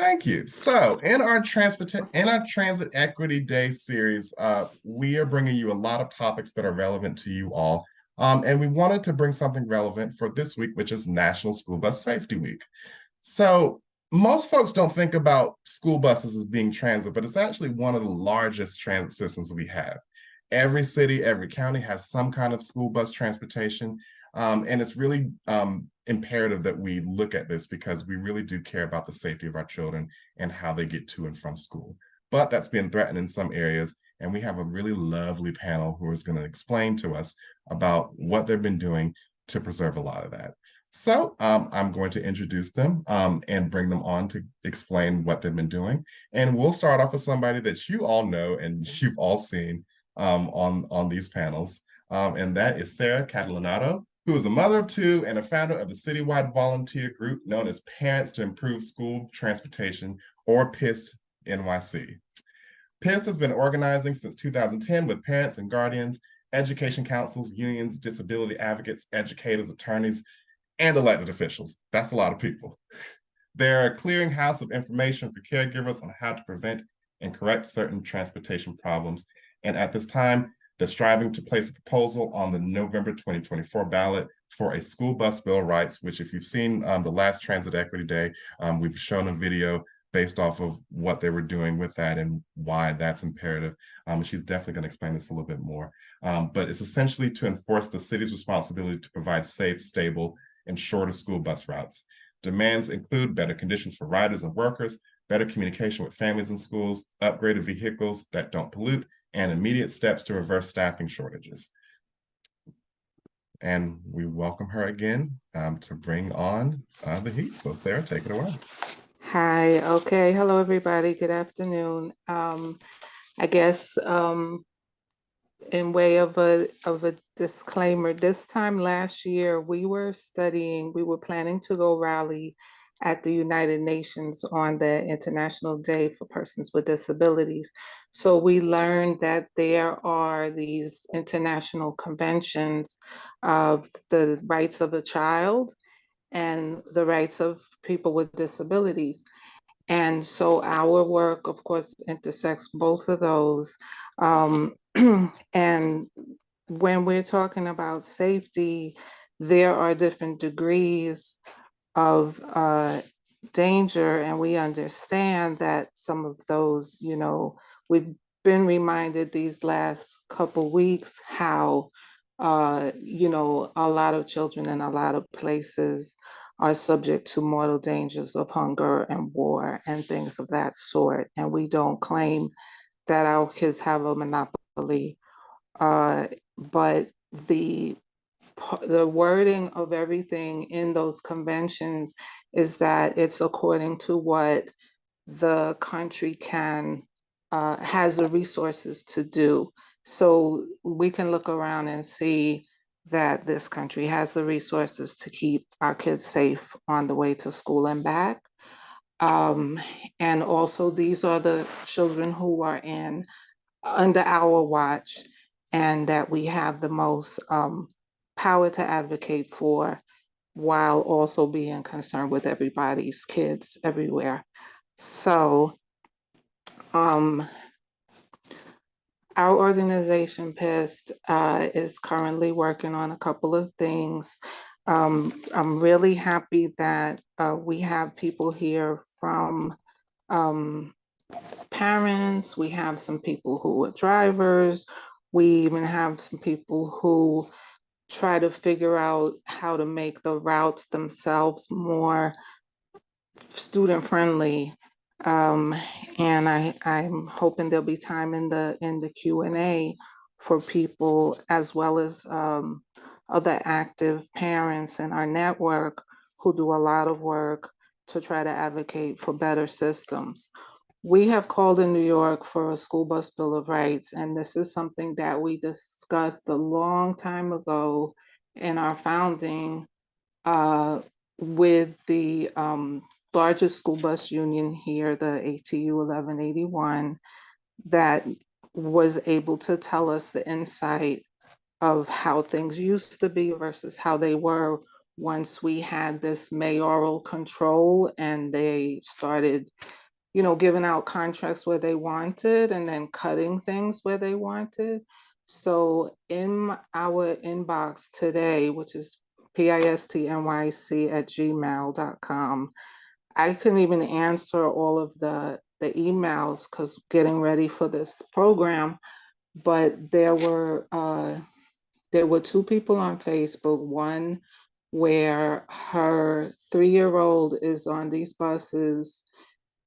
Thank you. So, in our Transit Equity Day series, we are bringing you a lot of topics that are relevant to you all. And we wanted to bring something relevant for this week, which is National School Bus Safety Week. So, most folks don't think about school buses as being transit, but it's actually one of the largest transit systems we have. Every city, every county has some kind of school bus transportation. And it's really imperative that we look at this because we really do care about the safety of our children and how they get to and from school. But that's been threatened in some areas. And we have a really lovely panel who is going to explain to us about what they've been doing to preserve a lot of that. So I'm going to introduce them and bring them on to explain what they've been doing. And we'll start off with somebody that you all know and you've all seen on these panels. And that is Sara Catalinotto, who is a mother of two and a founder of the citywide volunteer group known as Parents to Improve School Transportation, or PIST NYC. PIST has been organizing since 2010 with parents and guardians, education councils, unions, disability advocates, educators, attorneys, and elected officials. That's a lot of people. They're a clearinghouse of information for caregivers on how to prevent and correct certain transportation problems. And at this time, they're striving to place a proposal on the November 2024 ballot for a school bus bill of rights, which if you've seen the last Transit Equity Day, we've shown a video based off of what they were doing with that and why that's imperative. She's definitely going to explain this a little bit more. But it's essentially to enforce the city's responsibility to provide safe, stable, and shorter school bus routes. Demands include better conditions for riders and workers, better communication with families and schools, upgraded vehicles that don't pollute, and immediate steps to reverse staffing shortages. And we welcome her again to bring on the heat. So Sara, take it away. Hi, okay. Hello, everybody. Good afternoon. I guess in way of a disclaimer, this time last year we were planning to go rally at the United Nations on the International Day for Persons with Disabilities. So we learned that there are these international conventions of the rights of the child and the rights of people with disabilities. And so our work, of course, intersects both of those. Um, and when we're talking about safety, there are different degrees of danger, and we understand that some of those, we've been reminded these last couple weeks how, a lot of children in a lot of places are subject to mortal dangers of hunger and war and things of that sort. And we don't claim that our kids have a monopoly, but the the wording of everything in those conventions is that it's according to what the country can has the resources to do. So we can look around and see that this country has the resources to keep our kids safe on the way to school and back. Um, and also, these are the children who are in under our watch, and that we have the most power to advocate for, while also being concerned with everybody's kids everywhere. So, um, our organization, PIST, is currently working on a couple of things. I'm really happy that we have people here from um, parents, we have some people who are drivers, we even have some people who try to figure out how to make the routes themselves more student friendly. Um, and I'm hoping there'll be time in the Q&A for people, as well as other active parents in our network who do a lot of work to try to advocate for better systems. We have called in New York for a school bus bill of rights, and this is something that we discussed a long time ago in our founding uh, with the largest school bus union here, the ATU 1181, that was able to tell us the insight of how things used to be versus how they were once we had this mayoral control and they started, you know, giving out contracts where they wanted and then cutting things where they wanted. So in our inbox today, which is pistnyc@gmail.com, I couldn't even answer all of the emails because getting ready for this program, but there were two people on Facebook, one where her 3-year-old is on these buses,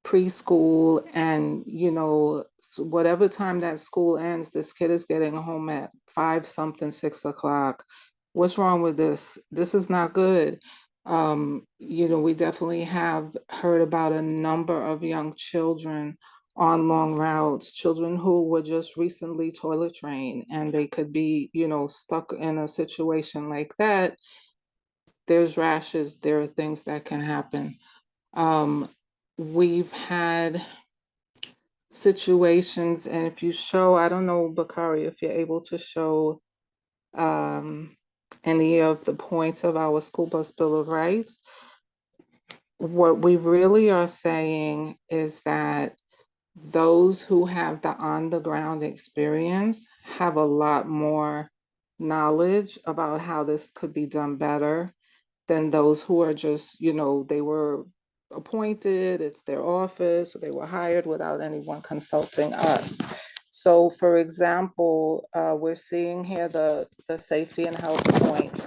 preschool, and you know, whatever time that school ends, this kid is getting home at 5 something, 6 o'clock. What's wrong with this? This is not good. You know, we definitely have heard about a number of young children on long routes, children who were just recently toilet trained, and they could be, you know, stuck in a situation like that. There's rashes, there are things that can happen. Um, we've had situations, and if you show, I don't know, Bakari, if you're able to show um, any of the points of our school bus bill of rights, what we really are saying is that those who have the on the ground experience have a lot more knowledge about how this could be done better than those who are just, you know, they were appointed, it's their office, or they were hired without anyone consulting us. So, for example, we're seeing here the safety and health points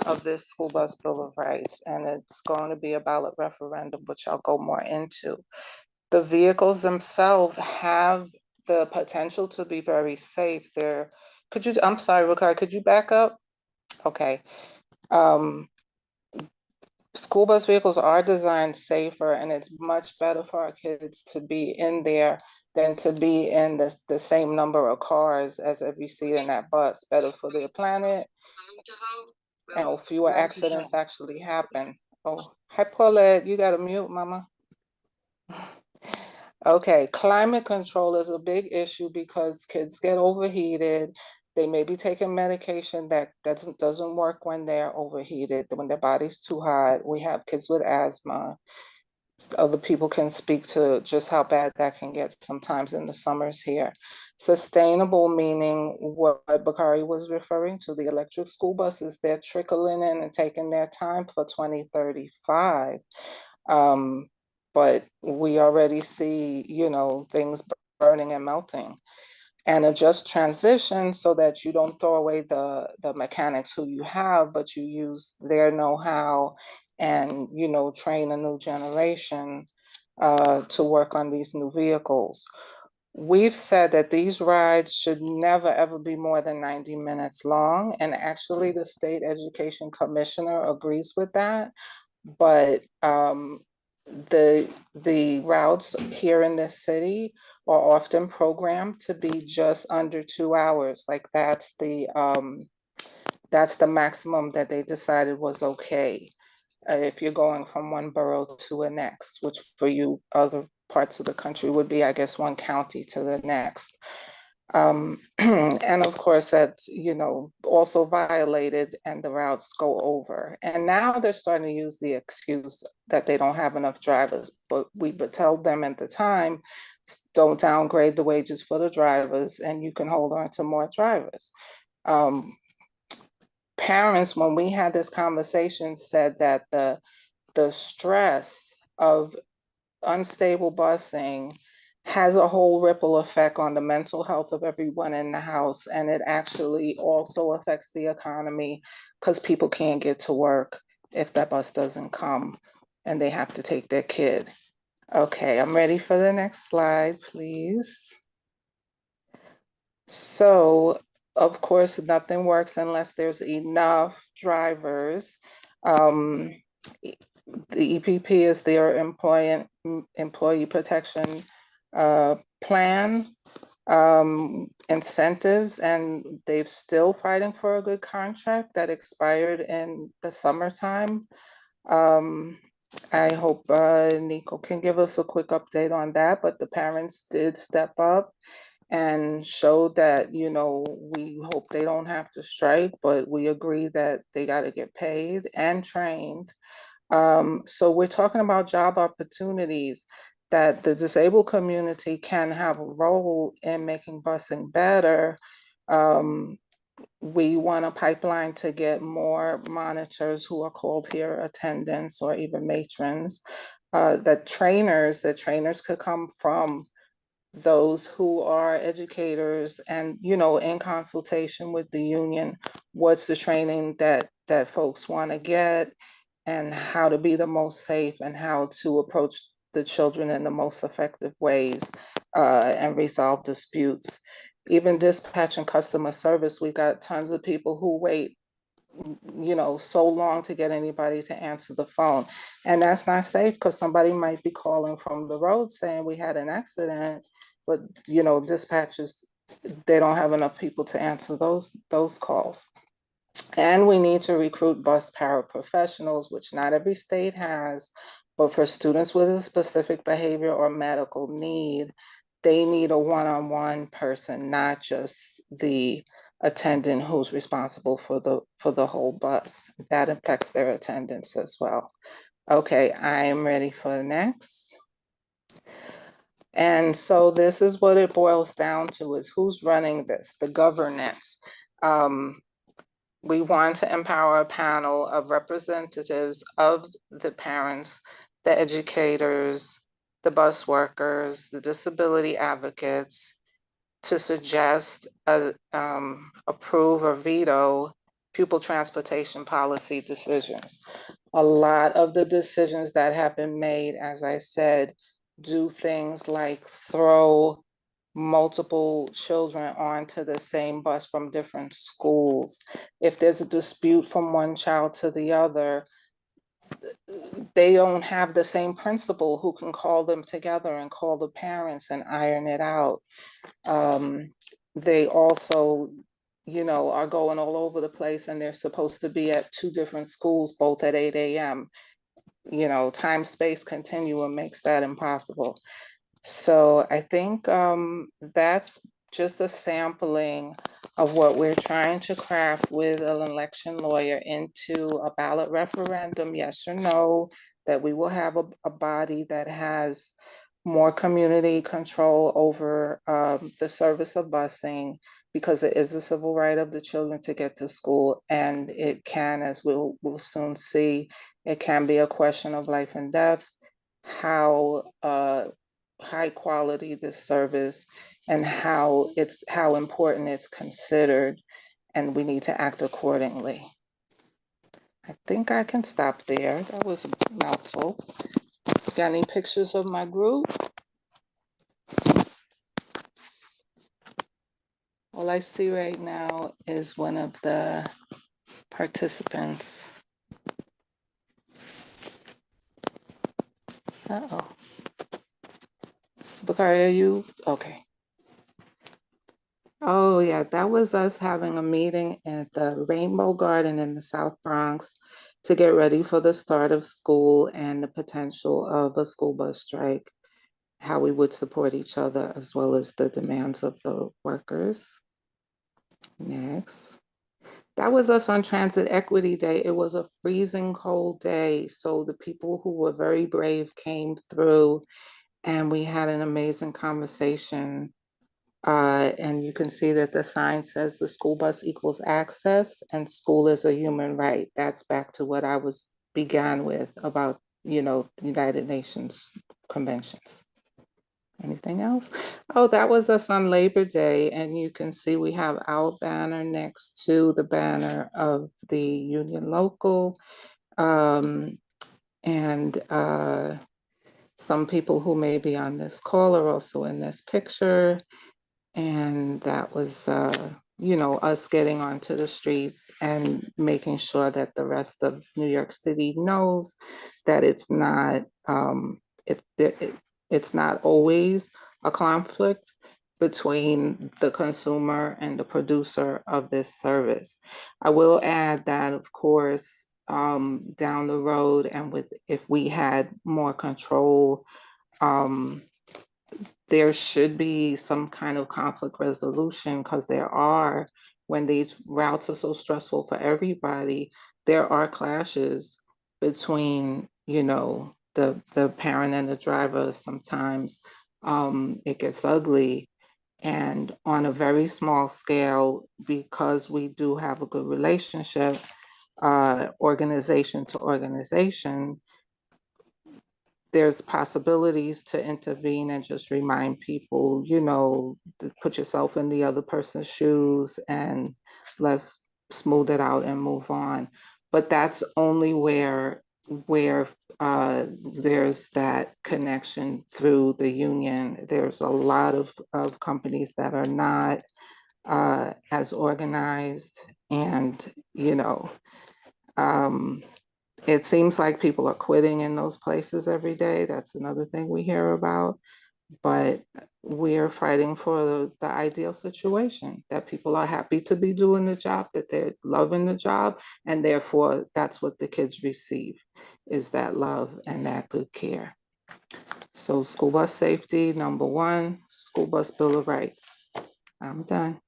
of this school bus bill of rights, and it's going to be a ballot referendum, which I'll go more into. The vehicles themselves have the potential to be very safe. I'm sorry, Ricardo, could you back up? Okay. Um, School bus vehicles are designed safer, and it's much better for our kids to be in there than to be in the same number of cars as every seat in that bus. Better for the planet, and fewer accidents actually happen. Oh, hi Paulette, you got to mute, mama. Okay, climate control is a big issue because kids get overheated. They may be taking medication that doesn't work when they're overheated, when their body's too hot. We have kids with asthma. Other people can speak to just how bad that can get sometimes in the summers here. Sustainable meaning what Bakari was referring to, the electric school buses, they're trickling in and taking their time for 2035. But we already see, you know, things burning and melting. And a just transition so that you don't throw away the mechanics who you have, but you use their know-how and, you know, train a new generation to work on these new vehicles. We've said that these rides should never ever be more than 90 minutes long. And actually the state education commissioner agrees with that. But the routes here in this city are often programmed to be just under 2 hours. Like that's the maximum that they decided was okay if you're going from one borough to a next, which for you other parts of the country would be, I guess, one county to the next. And of course, that's, you know, also violated and the routes go over. And now they're starting to use the excuse that they don't have enough drivers, but we would tell them at the time, don't downgrade the wages for the drivers and you can hold on to more drivers. Parents, when we had this conversation, said that the stress of unstable busing has a whole ripple effect on the mental health of everyone in the house. And it actually also affects the economy because people can't get to work if that bus doesn't come and they have to take their kid. Okay, I'm ready for the next slide, please. So, of course, nothing works unless there's enough drivers. The EPP is their employee protection plan, incentives, and they're still fighting for a good contract that expired in the summertime. I hope Nico can give us a quick update on that, but the parents did step up and showed that, you know, we hope they don't have to strike, but we agree that they got to get paid and trained. So we're talking about job opportunities that the disabled community can have a role in making busing better. Um, we want a pipeline to get more monitors who are called here attendants or even matrons. That trainers could come from those who are educators, and, you know, in consultation with the union, what's the training that folks want to get, and how to be the most safe, and how to approach the children in the most effective ways, and resolve disputes. Even dispatch and customer service, we've got tons of people who wait, you know, so long to get anybody to answer the phone. And that's not safe, because somebody might be calling from the road saying we had an accident, but, you know, dispatchers, they don't have enough people to answer those calls. And we need to recruit bus paraprofessionals, which not every state has, but for students with a specific behavior or medical need, they need a one-on-one person, not just the attendant who's responsible for the whole bus. That affects their attendance as well. Okay, I am ready for the next. And so this is what it boils down to, is who's running this, the governance. We want to empower a panel of representatives of the parents, the educators, the bus workers, the disability advocates, to suggest, approve, or veto pupil transportation policy decisions. A lot of the decisions that have been made, as I said, do things like throw multiple children onto the same bus from different schools. If there's a dispute from one child to the other, they don't have the same principal who can call them together and call the parents and iron it out. They also, you know, are going all over the place, and they're supposed to be at two different schools, both at 8 a.m. You know, time space continuum makes that impossible. So I think that's just a sampling of what we're trying to craft with an election lawyer into a ballot referendum, yes or no, that we will have a body that has more community control over the service of busing, because it is a civil right of the children to get to school, and it can, as we'll soon see, it can be a question of life and death. How high quality this service, and how important it's considered, and we need to act accordingly. I think I can stop there. That was a mouthful. Got any pictures of my group? All I see right now is one of the participants. Uh-oh. Bakari, are you? Okay. Oh, yeah, that was us having a meeting at the Rainbow Garden in the South Bronx to get ready for the start of school and the potential of a school bus strike, how we would support each other, as well as the demands of the workers. Next. That was us on Transit Equity Day. It was a freezing cold day, so the people who were very brave came through, and we had an amazing conversation. And you can see that the sign says the school bus equals access, and school is a human right. That's back to what I began with about, you know, the United Nations conventions. Anything else? Oh, that was us on Labor Day, and you can see we have our banner next to the banner of the Union Local. And some people who may be on this call are also in this picture. And that was, you know, us getting onto the streets and making sure that the rest of New York City knows that it's not, it's not always a conflict between the consumer and the producer of this service. I will add that, of course, down the road, and if we had more control, there should be some kind of conflict resolution, because when these routes are so stressful for everybody, there are clashes between, the parent and the driver. Sometimes it gets ugly. And on a very small scale, because we do have a good relationship, organization to organization, there's possibilities to intervene and just remind people, to put yourself in the other person's shoes, and let's smooth it out and move on. But that's only where there's that connection through the union. There's a lot of companies that are not as organized, and um, it seems like people are quitting in those places every day. That's another thing we hear about. But we're fighting for the ideal situation, that people are happy to be doing the job, that they're loving the job, and therefore that's what the kids receive, is that love and that good care. So school bus safety, number one, school bus bill of rights. I'm done.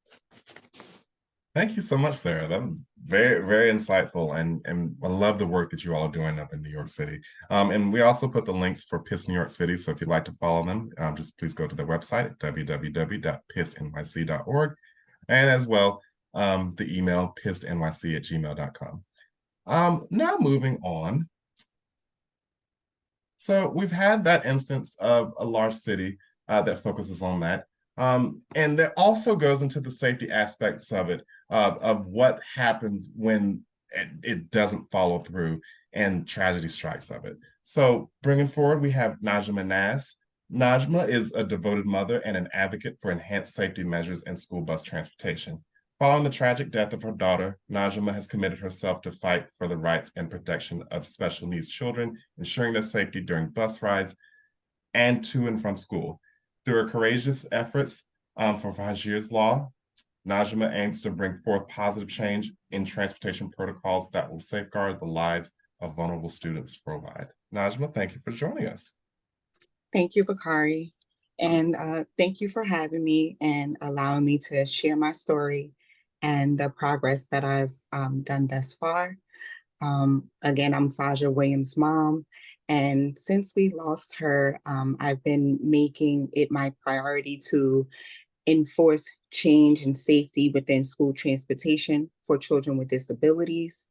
Thank you so much, Sarah. That was very, very insightful, and I love the work that you all are doing up in New York City. And we also put the links for PIST New York City, so if you'd like to follow them, just please go to their website at www.pistnyc.org, and as well the email pistnyc@gmail.com. Now moving on. So we've had that instance of a large city that focuses on that. And that also goes into the safety aspects of it, of what happens when it doesn't follow through and tragedy strikes of it. So bringing forward, we have Najmah Nash. Najmah is a devoted mother and an advocate for enhanced safety measures in school bus transportation. Following the tragic death of her daughter, Najmah has committed herself to fight for the rights and protection of special needs children, ensuring their safety during bus rides and to and from school. Through her courageous efforts for Fajir's Law, Najmah aims to bring forth positive change in transportation protocols that will safeguard the lives of vulnerable students worldwide. Najmah, thank you for joining us. Thank you, Bakari. And thank you for having me and allowing me to share my story and the progress that I've done thus far. Again, I'm Faja Williams' mom. And since we lost her, I've been making it my priority to enforce change and safety within school transportation for children with disabilities,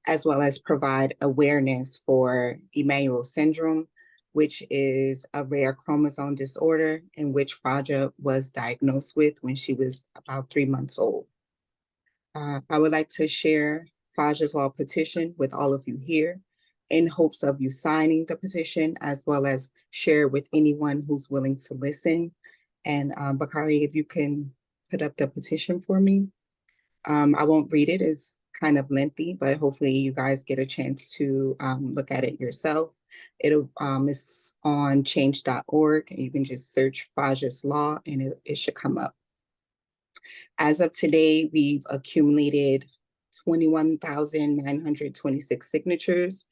as well as provide awareness for Emanuel syndrome, which is a rare chromosome disorder in which Faja was diagnosed with when she was about 3 months old. I would like to share Faja's Law petition with all of you here in hopes of you signing the petition, as well as share with anyone who's willing to listen. And Bakari, if you can put up the petition for me. I won't read it, it's kind of lengthy, but hopefully you guys get a chance to look at it yourself. It's on change.org, and you can just search Faja's Law and it should come up. As of today, we've accumulated 21,926 signatures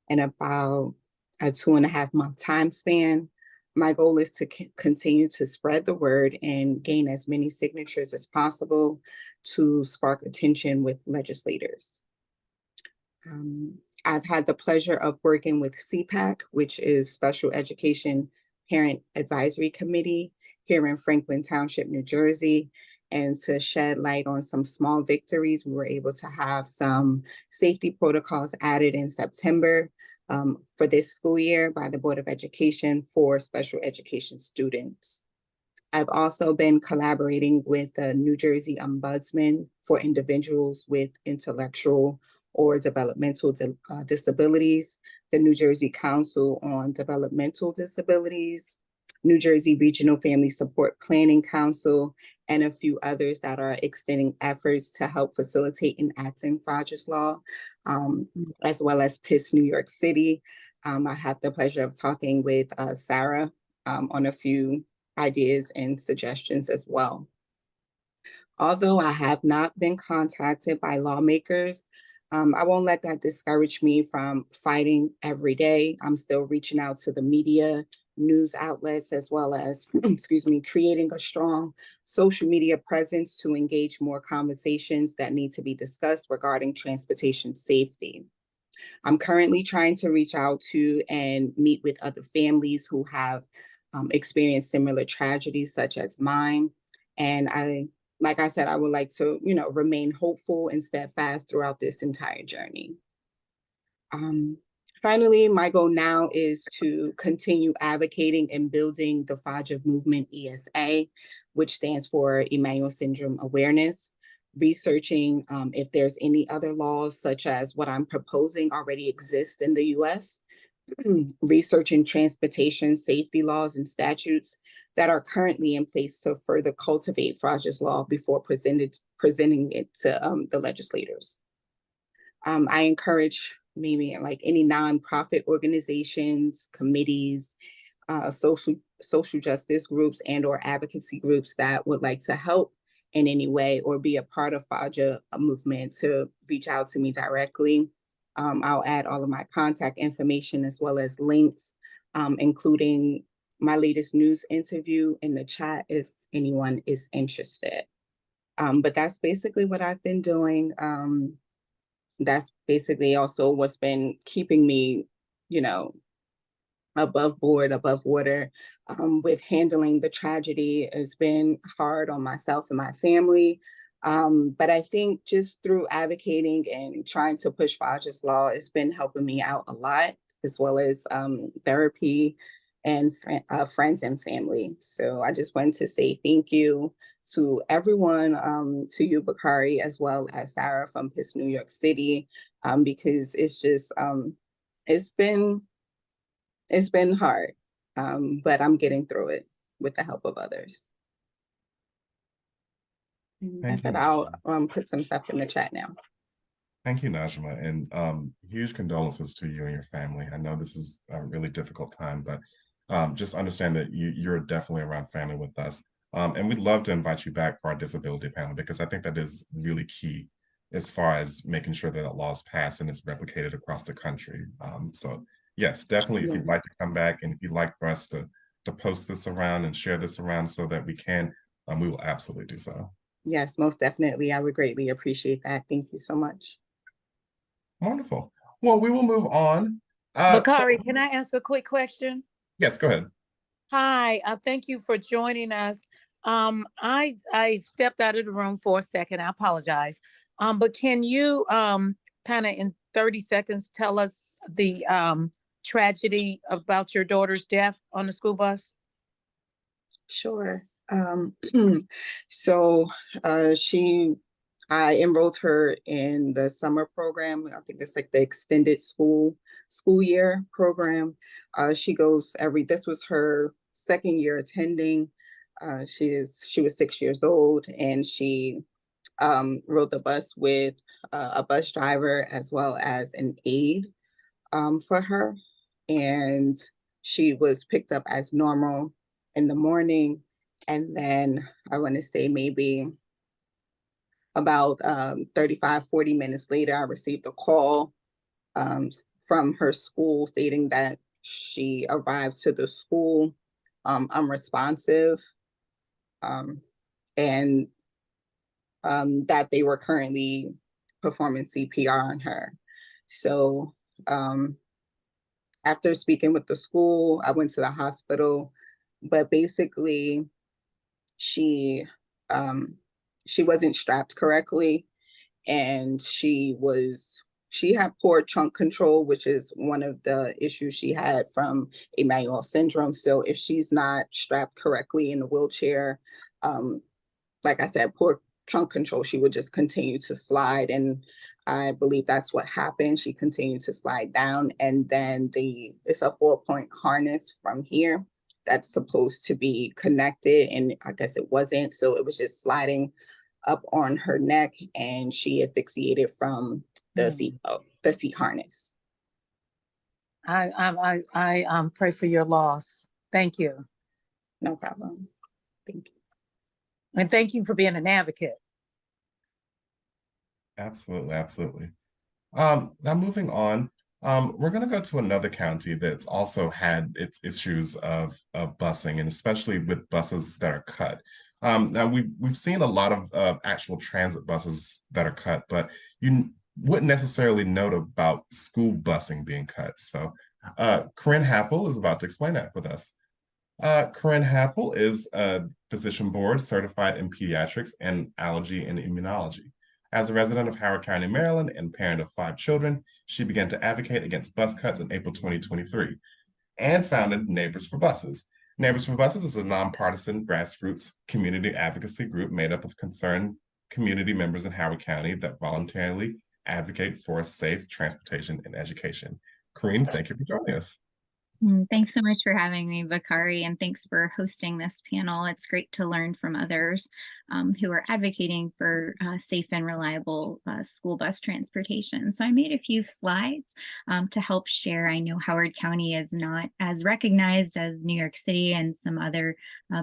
in about a 2.5-month time span. My goal is to continue to spread the word and gain as many signatures as possible to spark attention with legislators. I've had the pleasure of working with CPAC, which is Special Education Parent Advisory Committee here in Franklin Township, New Jersey. And to shed light on some small victories, we were able to have some safety protocols added in September for this school year by the Board of Education for special education students. I've also been collaborating with the New Jersey Ombudsman for individuals with intellectual or developmental disabilities, the New Jersey Council on Developmental Disabilities, New Jersey Regional Family Support Planning Council, and a few others that are extending efforts to help facilitate enacting Faja's Law, as well as PIST New York City. I have the pleasure of talking with Sara on a few ideas and suggestions as well. Although I have not been contacted by lawmakers, I won't let that discourage me from fighting every day. I'm still reaching out to the media, news outlets, as well as, excuse me, creating a strong social media presence to engage more conversations that need to be discussed regarding transportation safety. I'm currently trying to reach out to and meet with other families who have experienced similar tragedies such as mine. And like I said, I would like to, remain hopeful and steadfast throughout this entire journey. Um, Finally, my goal now is to continue advocating and building the FAJA movement ESA, which stands for Emmanuel Syndrome Awareness, researching if there's any other laws such as what I'm proposing already exist in the US, researching transportation safety laws and statutes that are currently in place to further cultivate FAJA's law before presenting it to the legislators. I encourage maybe like any nonprofit organizations, committees, social justice groups and or advocacy groups that would like to help in any way or be a part of FAJA movement to reach out to me directly. I'll add all of my contact information as well as links, including my latest news interview in the chat if anyone is interested. But that's basically what I've been doing. That's basically also what's been keeping me, above board, above water, with handling the tragedy. Has been hard on myself and my family. But I think just through advocating and trying to push FAJA's law, it's been helping me out a lot, as well as therapy and friends and family. So I just wanted to say thank you to everyone, to you, Bakari, as well as Sara from PIST New York City, because it's just, it's been hard, but I'm getting through it with the help of others. I said I'll put some stuff in the chat now. Thank you, Najmah, and huge condolences to you and your family. I know this is a really difficult time, but just understand that you're definitely around family with us. And we'd love to invite you back for our disability panel because I think that is really key as far as making sure that laws pass and it's replicated across the country. So yes, definitely, if you'd like to come back and if you'd like for us to post this around and share this around so that we can, we will absolutely do so. Yes, most definitely. I would greatly appreciate that. Thank you so much. Wonderful. Well, we will move on. Bakari, can I ask a quick question? Yes, go ahead. Hi, thank you for joining us. I stepped out of the room for a second. I apologize. But can you kind of in 30 seconds tell us the tragedy about your daughter's death on the school bus? Sure. So I enrolled her in the summer program. I think it's like the extended school year program. She goes this was her second year attending. She was 6 years old, and she rode the bus with a bus driver as well as an aide for her. And she was picked up as normal in the morning. And then I want to say maybe about 35, 40 minutes later, I received a call from her school stating that she arrived to the school unresponsive, and that they were currently performing CPR on her. So after speaking with the school, I went to the hospital, but basically she wasn't strapped correctly, and she had poor trunk control, which is one of the issues she had from Emmanuel syndrome. So if she's not strapped correctly in the wheelchair, like I said, poor trunk control, she would just continue to slide. And I believe that's what happened. She continued to slide down, and then it's a 4-point harness from here that's supposed to be connected, and I guess it wasn't. So it was just sliding up on her neck, and she asphyxiated from the seat harness. I pray for your loss. Thank you. No problem. Thank you. And thank you for being an advocate. Absolutely, absolutely. Now moving on, We're going to go to another county that's also had its issues of busing, and especially with buses that are cut. Now we've seen a lot of actual transit buses that are cut, but you wouldn't necessarily note about school busing being cut. So Corinne Happel is about to explain that with us. Corinne Happel is a physician board certified in pediatrics and allergy and immunology. As a resident of Howard County, Maryland, and parent of 5 children, she began to advocate against bus cuts in April 2023 and founded Neighbors for Buses. Neighbors for Buses is a nonpartisan grassroots community advocacy group made up of concerned community members in Howard County that voluntarily advocate for safe transportation and education. Corinne, thank you for joining us. Thanks so much for having me, Bakari, and thanks for hosting this panel. It's great to learn from others who are advocating for safe and reliable school bus transportation. So I made a few slides to help share. I know Howard County is not as recognized as New York City and some other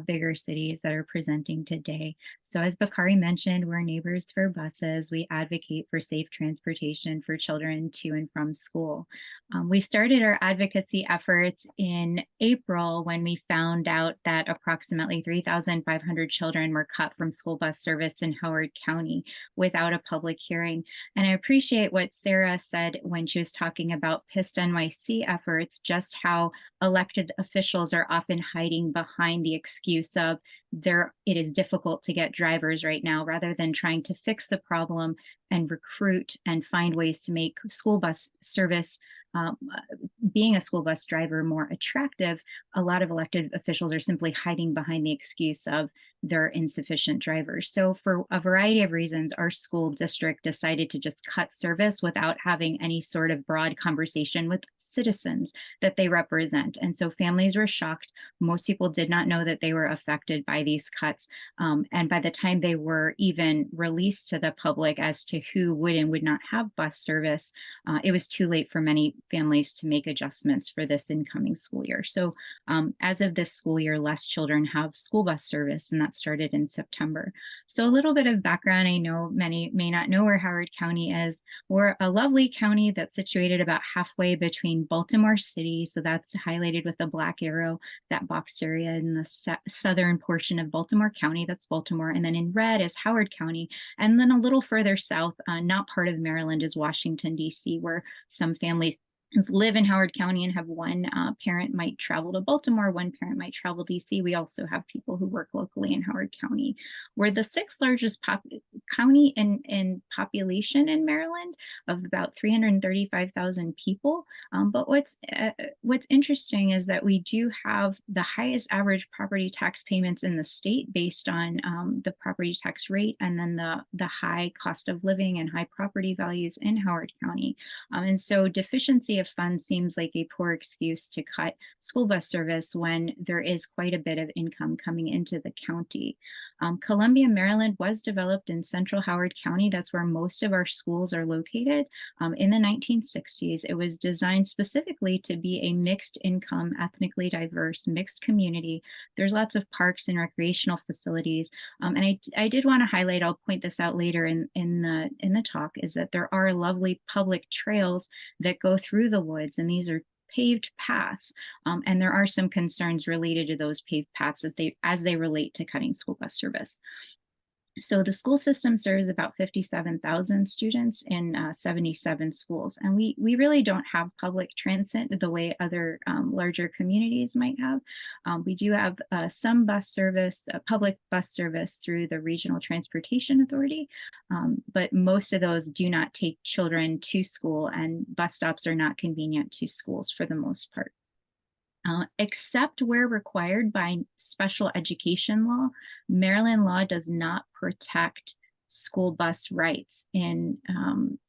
bigger cities that are presenting today. So as Bakari mentioned, we're Neighbors for Buses. We advocate for safe transportation for children to and from school. We started our advocacy efforts in April when we found out that approximately 3,500 children were cut from school bus service in Howard County without a public hearing. And I appreciate what Sara said when she was talking about PIST NYC efforts, just how elected officials are often hiding behind the excuse of it is difficult to get drivers right now, rather than trying to fix the problem and recruit and find ways to make school bus service, being a school bus driver, more attractive. A lot of elected officials are simply hiding behind the excuse of there are insufficient drivers. So for a variety of reasons, our school district decided to just cut service without having any sort of broad conversation with citizens that they represent. And so families were shocked. Most people did not know that they were affected by these cuts. And by the time they were even released to the public as to who would and would not have bus service, it was too late for many families to make adjustments for this incoming school year. So as of this school year, less children have school bus service, and that started in September. So a little bit of background. I know many may not know where Howard County is. We're a lovely county that's situated about halfway between Baltimore City, so that's highlighted with a black arrow, that boxed area in the southern portion of Baltimore County, that's Baltimore, and then in red is Howard County. And then a little further south, not part of Maryland, is Washington, D.C., where some families live in Howard County and have one parent might travel to Baltimore, one parent might travel to DC. We also have people who work locally in Howard County. We're the sixth largest county in population in Maryland, of about 335,000 people. But what's interesting is that we do have the highest average property tax payments in the state based on the property tax rate, and then the high cost of living and high property values in Howard County. And so deficiency of funds seems like a poor excuse to cut school bus service when there is quite a bit of income coming into the county. Columbia, Maryland was developed in central Howard County. That's where most of our schools are located. In the 1960s, it was designed specifically to be a mixed income, ethnically diverse, mixed community. There's lots of parks and recreational facilities. And I did want to highlight, I'll point this out later in the talk, is that there are lovely public trails that go through the woods, and these are paved paths, and there are some concerns related to those paved paths as they relate to cutting school bus service. So the school system serves about 57,000 students in 77 schools, and we really don't have public transit the way other larger communities might have. We do have some bus service, public bus service through the Regional Transportation Authority, but most of those do not take children to school, and bus stops are not convenient to schools for the most part. Except where required by special education law, Maryland law does not protect school bus rights in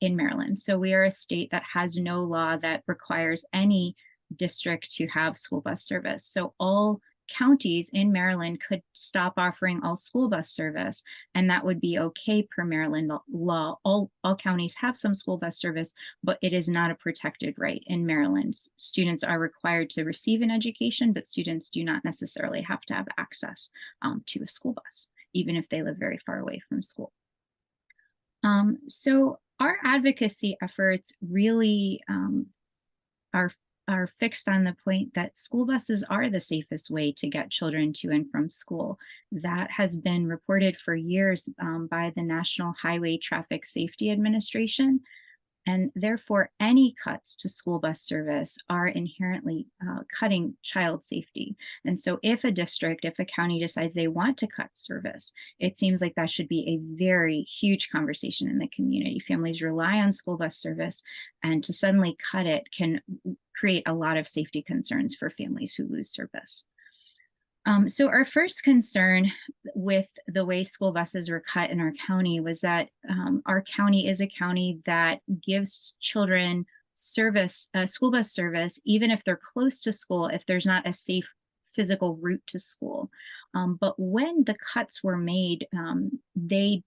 Maryland. So we are a state that has no law that requires any district to have school bus service. So all counties in Maryland could stop offering all school bus service, and that would be okay per Maryland law. All counties have some school bus service, but it is not a protected right in Maryland. Students are required to receive an education, but students do not necessarily have to have access to a school bus, even if they live very far away from school. So our advocacy efforts really are fixed on the point that school buses are the safest way to get children to and from school. That has been reported for years by the National Highway Traffic Safety Administration. And therefore, any cuts to school bus service are inherently cutting child safety. And so if a district, if a county decides they want to cut service, it seems like that should be a very huge conversation in the community. Families rely on school bus service, and to suddenly cut it can create a lot of safety concerns for families who lose service. So our first concern with the way school buses were cut in our county was that our county is a county that gives children service, school bus service, even if they're close to school, if there's not a safe physical route to school. But when the cuts were made, they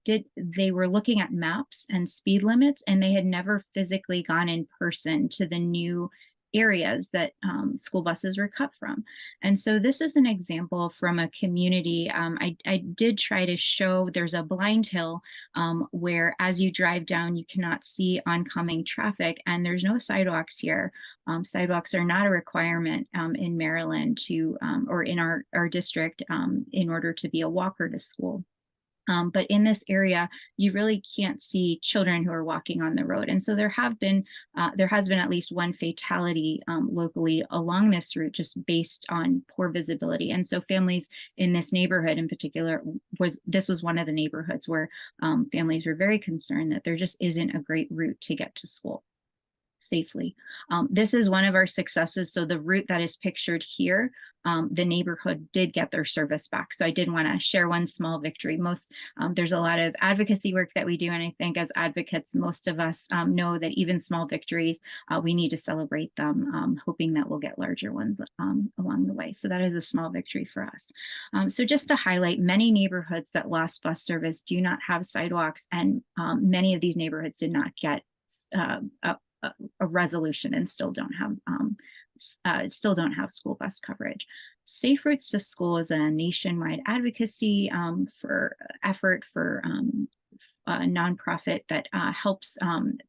were looking at maps and speed limits, and they had never physically gone in person to the new areas that school buses were cut from. And so this is an example from a community. I did try to show there's a blind hill where as you drive down, you cannot see oncoming traffic, and there's no sidewalks here. Sidewalks are not a requirement in Maryland to, or in our district in order to be a walker to school. But in this area, you really can't see children who are walking on the road. And so there has been at least one fatality locally along this route just based on poor visibility. And so families in this neighborhood in particular, this was one of the neighborhoods where families were very concerned that there just isn't a great route to get to school safely. This is one of our successes. So the route that is pictured here, the neighborhood did get their service back. So I did want to share one small victory. There's a lot of advocacy work that we do. And I think as advocates, most of us know that even small victories, we need to celebrate them, hoping that we'll get larger ones along the way. So that is a small victory for us. So just to highlight, many neighborhoods that lost bus service do not have sidewalks, and many of these neighborhoods did not get a resolution and still don't have school bus coverage. Safe Routes to School is a nationwide advocacy effort for a nonprofit that helps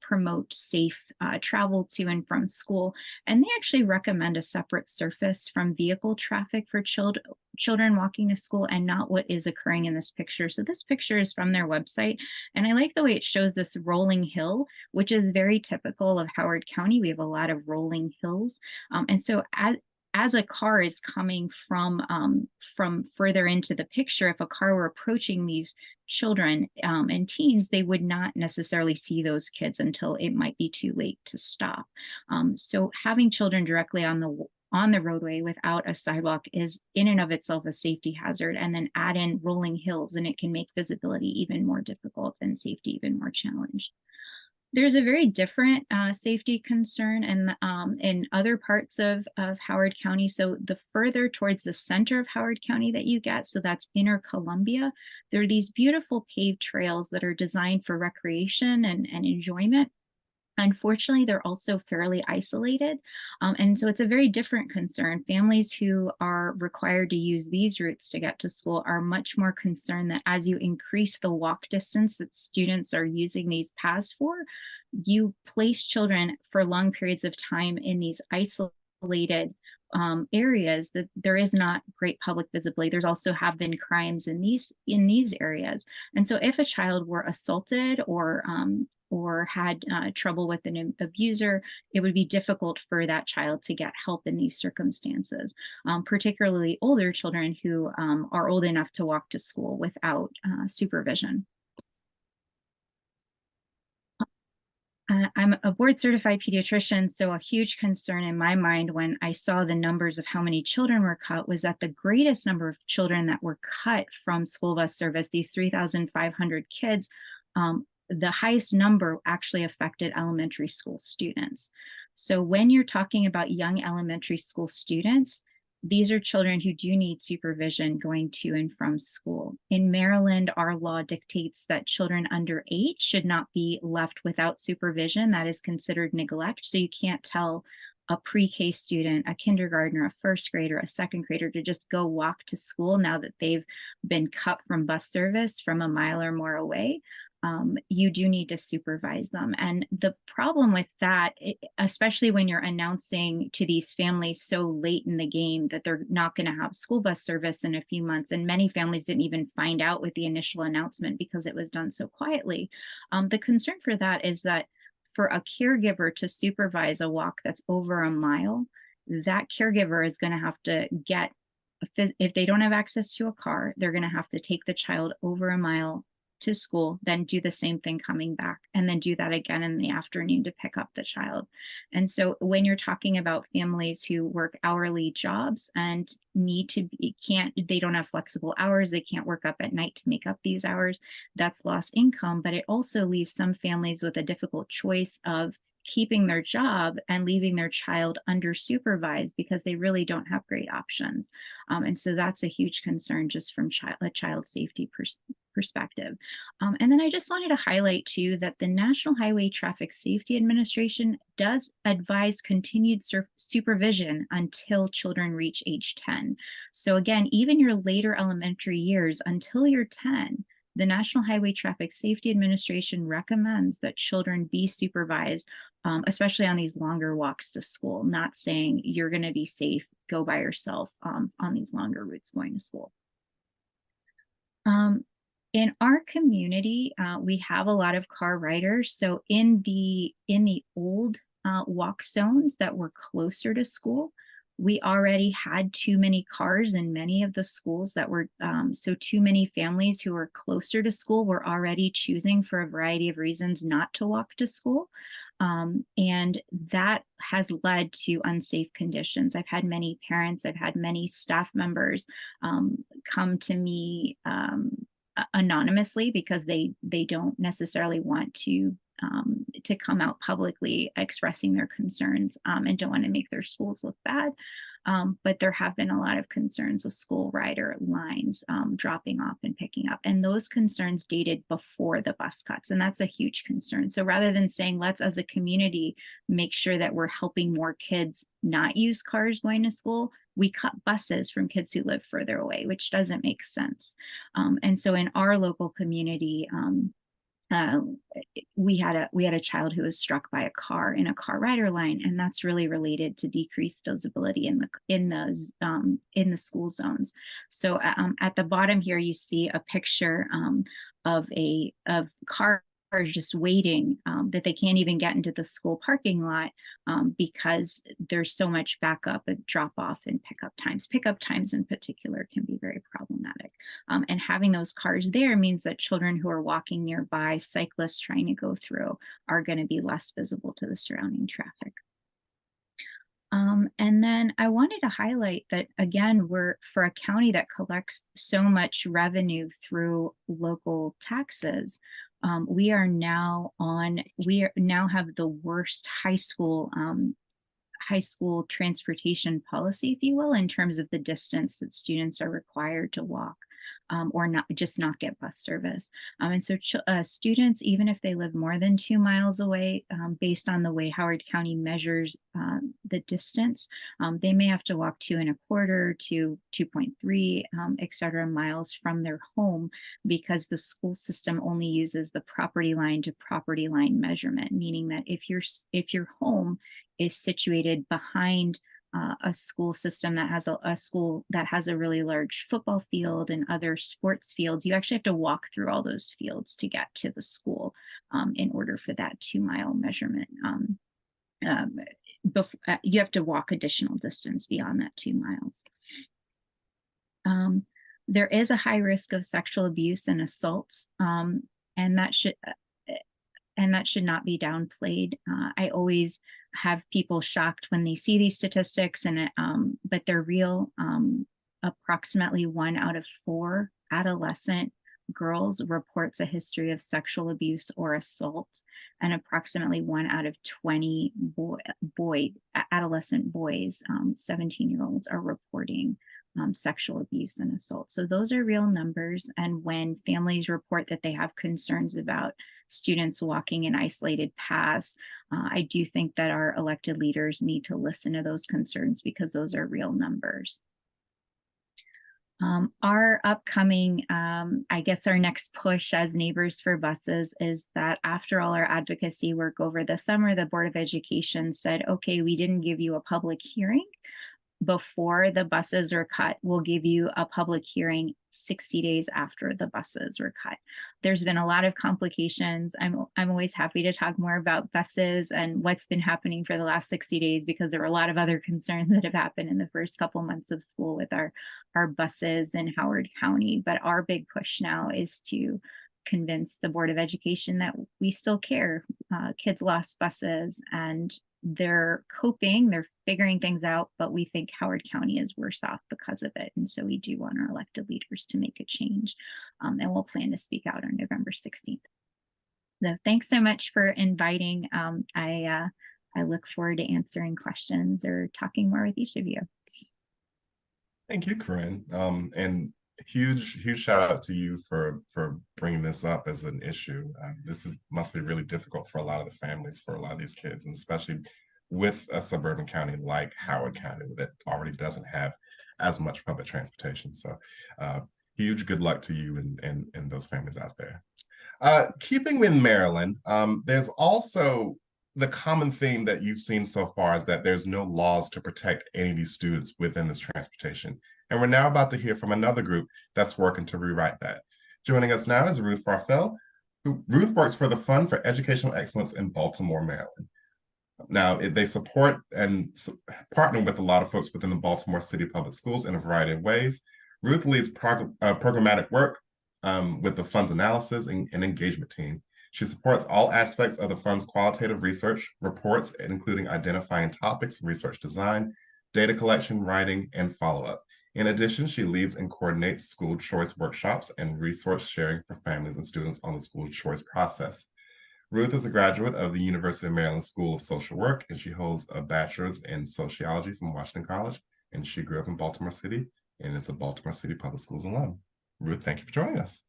promote safe travel to and from school. And they actually recommend a separate surface from vehicle traffic for children walking to school, and not what is occurring in this picture. So this picture is from their website, and I like the way it shows this rolling hill, which is very typical of Howard County. We have a lot of rolling hills. And so as a car is coming from further into the picture, if a car were approaching these children and teens, they would not necessarily see those kids until it might be too late to stop. So having children directly on the roadway without a sidewalk is in and of itself a safety hazard, and then add in rolling hills and it can make visibility even more difficult and safety even more challenged. There's a very different safety concern in other parts of Howard County. So the further towards the center of Howard County that you get, so that's Inner Columbia, there are these beautiful paved trails that are designed for recreation and enjoyment. Unfortunately, they're also fairly isolated. And so it's a very different concern. Families who are required to use these routes to get to school are much more concerned that as you increase the walk distance that students are using these paths for, you place children for long periods of time in these isolated areas that there is not great public visibility. There's also have been crimes in these areas. And so if a child were assaulted or had trouble with an abuser, it would be difficult for that child to get help in these circumstances, particularly older children who are old enough to walk to school without supervision. I'm a board certified pediatrician, so a huge concern in my mind when I saw the numbers of how many children were cut was that the greatest number of children that were cut from school bus service, these 3,500 kids, the highest number actually affected elementary school students. So when you're talking about young elementary school students, these are children who do need supervision going to and from school. In Maryland, our law dictates that children under 8 should not be left without supervision. That is considered neglect. So you can't tell a pre-K student, a kindergartner, a first grader, a second grader to just go walk to school now that they've been cut from bus service from a mile or more away. you do need to supervise them. And the problem with that, especially when you're announcing to these families so late in the game that they're not going to have school bus service in a few months, and many families didn't even find out with the initial announcement because it was done so quietly. The concern for that is that for a caregiver to supervise a walk that's over a mile, that caregiver is going to have to get, if they don't have access to a car, they're going to have to take the child over a mile to school, then do the same thing coming back, and then do that again in the afternoon to pick up the child. And so when you're talking about families who work hourly jobs and need to be, they don't have flexible hours, they can't work up at night to make up these hours, that's lost income. But it also leaves some families with a difficult choice of keeping their job and leaving their child under supervised because they really don't have great options. And so that's a huge concern just from a child safety perspective. And then I just wanted to highlight too that the National Highway Traffic Safety Administration does advise continued supervision until children reach age 10. So again, even your later elementary years until you're 10, the National Highway Traffic Safety Administration recommends that children be supervised, especially on these longer walks to school, not saying you're going to be safe, go by yourself on these longer routes going to school. In our community, we have a lot of car riders. So in the old walk zones that were closer to school, we already had too many cars in many of the schools that were, so too many families who were closer to school were already choosing for a variety of reasons not to walk to school. And that has led to unsafe conditions. I've had many parents, I've had many staff members come to me anonymously because they don't necessarily want to come out publicly expressing their concerns and don't want to make their schools look bad. But there have been a lot of concerns with school rider lines dropping off and picking up. And those concerns dated before the bus cuts. And that's a huge concern. So rather than saying, let's as a community make sure that we're helping more kids not use cars going to school, we cut buses from kids who live further away, which doesn't make sense. And so in our local community, we had a child who was struck by a car in a car rider line, and that's really related to decreased visibility in the school zones. So at the bottom here, you see a picture of cars just waiting that they can't even get into the school parking lot because there's so much backup and drop off and pickup times. Pickup times in particular can be very problematic. And having those cars there means that children who are walking nearby, cyclists trying to go through, are going to be less visible to the surrounding traffic. And then I wanted to highlight that, again, we're for a county that collects so much revenue through local taxes. We now have the worst high school transportation policy, if you will, in terms of the distance that students are required to walk. Or not get bus service. And so students, even if they live more than 2 miles away, based on the way Howard County measures the distance, they may have to walk 2.25 to 2.3, et cetera, miles from their home, because the school system only uses the property line to property line measurement, meaning that if your home is situated behind a school system that has a school that has a really large football field and other sports fields, you actually have to walk through all those fields to get to the school in order for that 2-mile measurement. You have to walk additional distance beyond that 2 miles. There is a high risk of sexual abuse and assaults, and that should not be downplayed. I always have people shocked when they see these statistics, but they're real. Approximately 1 out of 4 adolescent girls reports a history of sexual abuse or assault, and approximately 1 out of 20 adolescent boys, 17-year-olds, are reporting sexual abuse and assault. So those are real numbers. And when families report that they have concerns about students walking in isolated paths, I do think that our elected leaders need to listen to those concerns, because those are real numbers. Our upcoming, I guess our next push as Neighbors for Buses is that after all our advocacy work over the summer, the Board of Education said, okay, we didn't give you a public hearing before the buses are cut. We'll give you a public hearing 60 days after the buses were cut. There's been a lot of complications. I'm always happy to talk more about buses and what's been happening for the last 60 days, because there were a lot of other concerns that have happened in the first couple months of school with our buses in Howard County. But our big push now is to convince the Board of Education that we still care. Kids lost buses and they're coping, they're figuring things out, but we think Howard County is worse off because of it. And so we do want our elected leaders to make a change. And we'll plan to speak out on November 16th. So thanks so much for inviting. I look forward to answering questions or talking more with each of you. Thank you, Corinne. And huge shout out to you for bringing this up as an issue. Must be really difficult for a lot of the families, for a lot of these kids, and especially with a suburban county like Howard County that already doesn't have as much public transportation. So huge good luck to you and those families out there. Keeping in Maryland, there's also the common theme that you've seen so far is that there's no laws to protect any of these students within this transportation. And we're now about to hear from another group that's working to rewrite that. Joining us now is Ruth Farfel. Ruth works for the Fund for Educational Excellence in Baltimore, Maryland. Now, they support and partner with a lot of folks within the Baltimore City Public Schools in a variety of ways. Ruth leads programmatic work with the fund's analysis and engagement team. She supports all aspects of the fund's qualitative research, reports, including identifying topics, research design, data collection, writing, and follow-up. In addition, she leads and coordinates school choice workshops and resource sharing for families and students on the school choice process. Ruth is a graduate of the University of Maryland School of Social Work, and she holds a bachelor's in sociology from Washington College, and she grew up in Baltimore City and is a Baltimore City Public Schools alum. Ruth, thank you for joining us.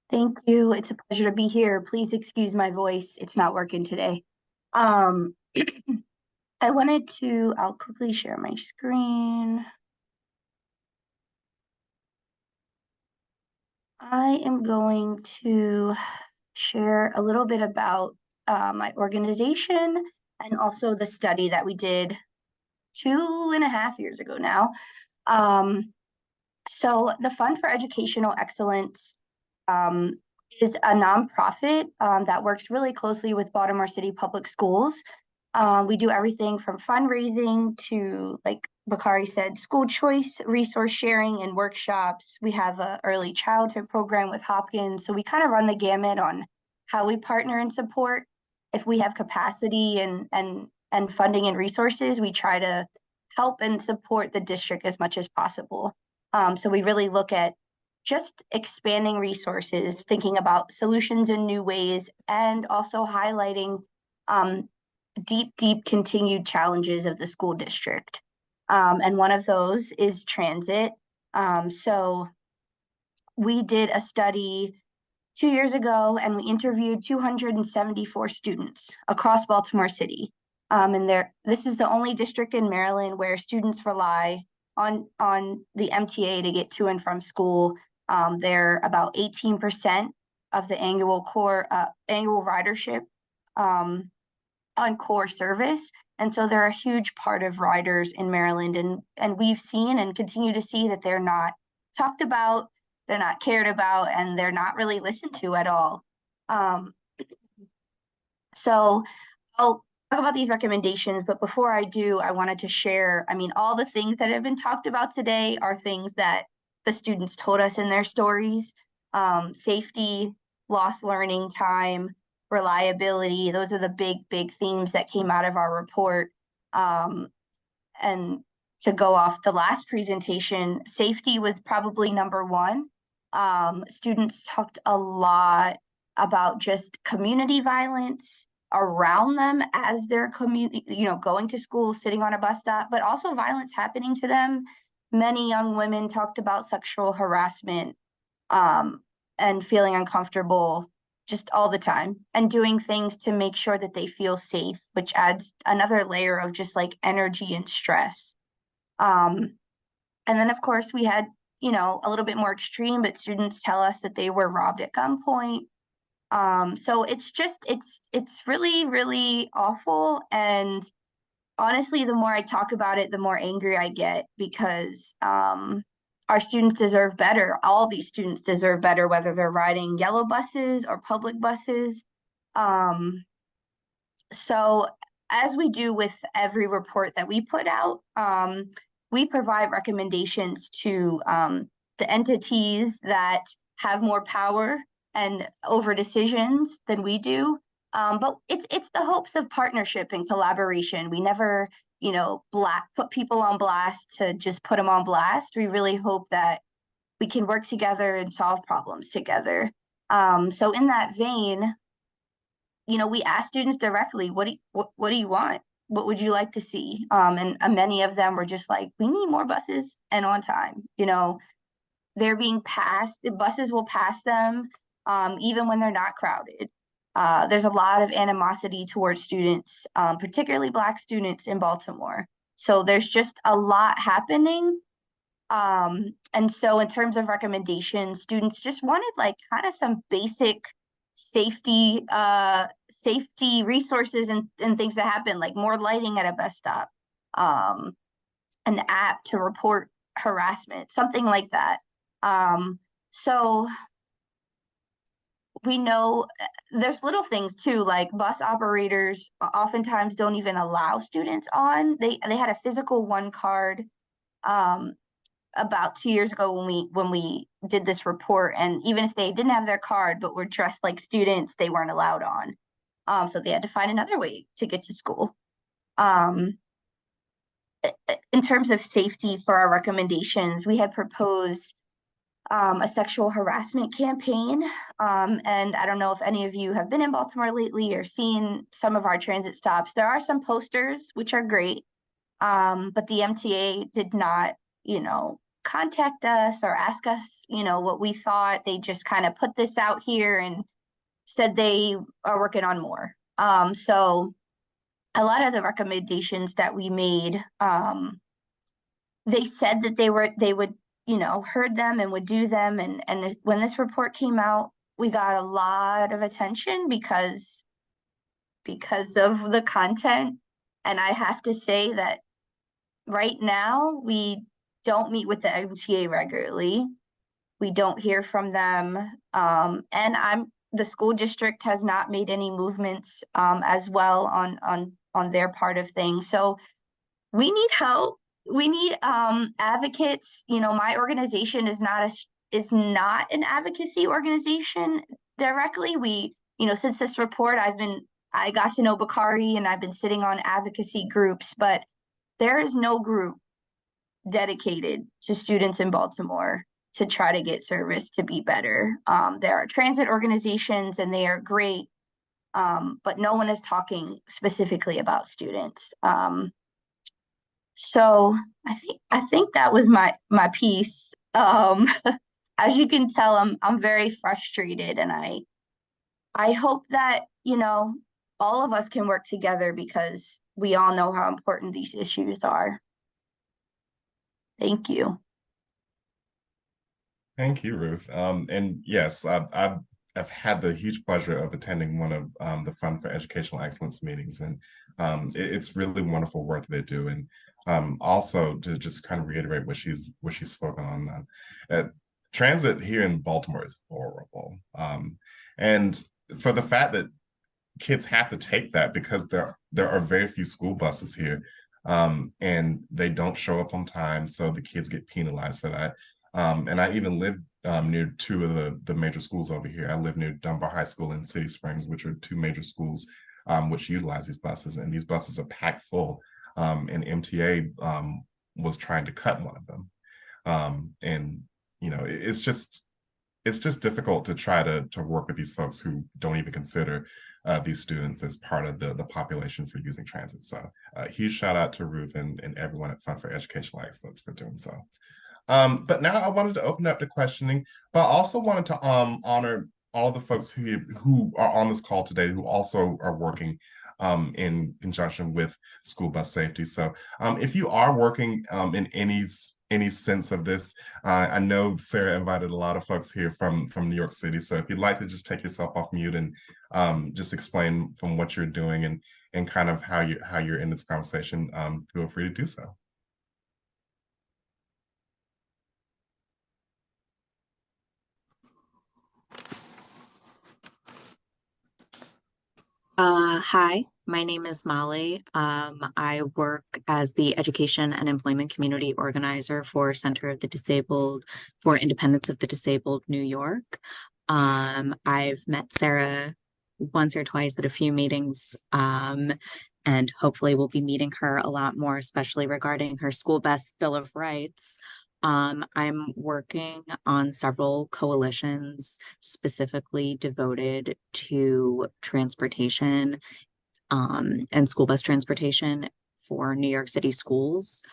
Thank you. It's a pleasure to be here. Please excuse my voice. It's not working today. I wanted to, I'll quickly share my screen. I am going to share a little bit about my organization and also the study that we did 2.5 years ago now. So the Fund for Educational Excellence is a nonprofit that works really closely with Baltimore City Public Schools. We do everything from fundraising to, like Bakari said, school choice, resource sharing, and workshops. We have an early childhood program with Hopkins. So we kind of run the gamut on how we partner and support. If we have capacity and funding and resources, we try to help and support the district as much as possible. So we really look at just expanding resources, thinking about solutions in new ways, and also highlighting deep continued challenges of the school district. And one of those is transit. So we did a study 2 years ago, and we interviewed 274 students across Baltimore City. And this is the only district in Maryland where students rely on the MTA to get to and from school. They're about 18% of the annual ridership on core service. And so they're a huge part of riders in Maryland. And we've seen and continue to see that they're not talked about, they're not cared about, and they're not really listened to at all. So I'll talk about these recommendations, but before I do, I wanted to share, all the things that have been talked about today are things that the students told us in their stories. Safety, lost learning time, reliability, those are the big themes that came out of our report. And to go off the last presentation, safety was probably number one. Students talked a lot about just community violence around them as they're going to school, sitting on a bus stop, but also violence happening to them. Many young women talked about sexual harassment and feeling uncomfortable just all the time, and doing things to make sure that they feel safe, which adds another layer of just like energy and stress. And then, of course, we had, a little bit more extreme, but students tell us that they were robbed at gunpoint. So it's really, really awful. And honestly, the more I talk about it, the more angry I get, because our students deserve better. All these students deserve better, whether they're riding yellow buses or public buses. So as we do with every report that we put out, we provide recommendations to the entities that have more power and over decisions than we do. But it's the hopes of partnership and collaboration. We never, put people on blast to just put them on blast. We really hope that we can work together and solve problems together. So in that vein, we ask students directly, what do you want? What would you like to see? And many of them were just like, we need more buses and on time. They're being passed, the buses will pass them even when they're not crowded. There's a lot of animosity towards students, particularly Black students in Baltimore. So there's just a lot happening. And so in terms of recommendations, students just wanted like kind of some basic safety resources and things that happen, like more lighting at a bus stop, an app to report harassment, something like that. So we know there's little things too, like bus operators oftentimes don't even allow students on. They had a physical one card about 2 years ago when we did this report, and even if they didn't have their card but were dressed like students, they weren't allowed on. So they had to find another way to get to school. In terms of safety for our recommendations, we had proposed a sexual harassment campaign. And I don't know if any of you have been in Baltimore lately or seen some of our transit stops. There are some posters, which are great, but the MTA did not, contact us or ask us, what we thought. They just kind of put this out here and said they are working on more. So a lot of the recommendations that we made, they said that they would, heard them and would do them. And when this report came out, we got a lot of attention because of the content. And I have to say that right now, we don't meet with the MTA regularly. We don't hear from them. And the school district has not made any movements as well on their part of things. So we need help. We need advocates. My organization is not an advocacy organization directly. We, since this report, I got to know Bakari and I've been sitting on advocacy groups, but there is no group dedicated to students in Baltimore to try to get service to be better. There are transit organizations and they are great, but no one is talking specifically about students. So I think that was my piece. As you can tell, I'm very frustrated, and I hope that all of us can work together because we all know how important these issues are. Thank you. Thank you, Ruth. And yes, I've had the huge pleasure of attending one of the Fund for Educational Excellence meetings, and it's really wonderful work that they do. And also to just kind of reiterate what she's spoken on, transit here in Baltimore is horrible, and for the fact that kids have to take that because there are very few school buses here, and they don't show up on time, so the kids get penalized for that. And I even live near two of the major schools over here. I live near Dunbar High School and City Springs, which are two major schools which utilize these buses, and these buses are packed full. And MTA was trying to cut one of them, and it's just difficult to try to work with these folks who don't even consider these students as part of the population for using transit. So huge shout out to Ruth and everyone at Fund for Educational Excellence for doing so. But now I wanted to open up to questioning, but I also wanted to honor all of the folks who are on this call today who also are working in conjunction with school bus safety. So if you are working in any sense of this. I know Sara invited a lot of folks here from New York City, so if you'd like to just take yourself off mute and just explain from what you're doing and kind of how you're in this conversation, feel free to do so. Hi, my name is Molly. I work as the Education and Employment Community Organizer for Center of the Disabled for Independence of the Disabled New York. I've met Sara once or twice at a few meetings, and hopefully we'll be meeting her a lot more, especially regarding her School Bus Bill of Rights. I'm working on several coalitions specifically devoted to transportation and school bus transportation for New York City schools.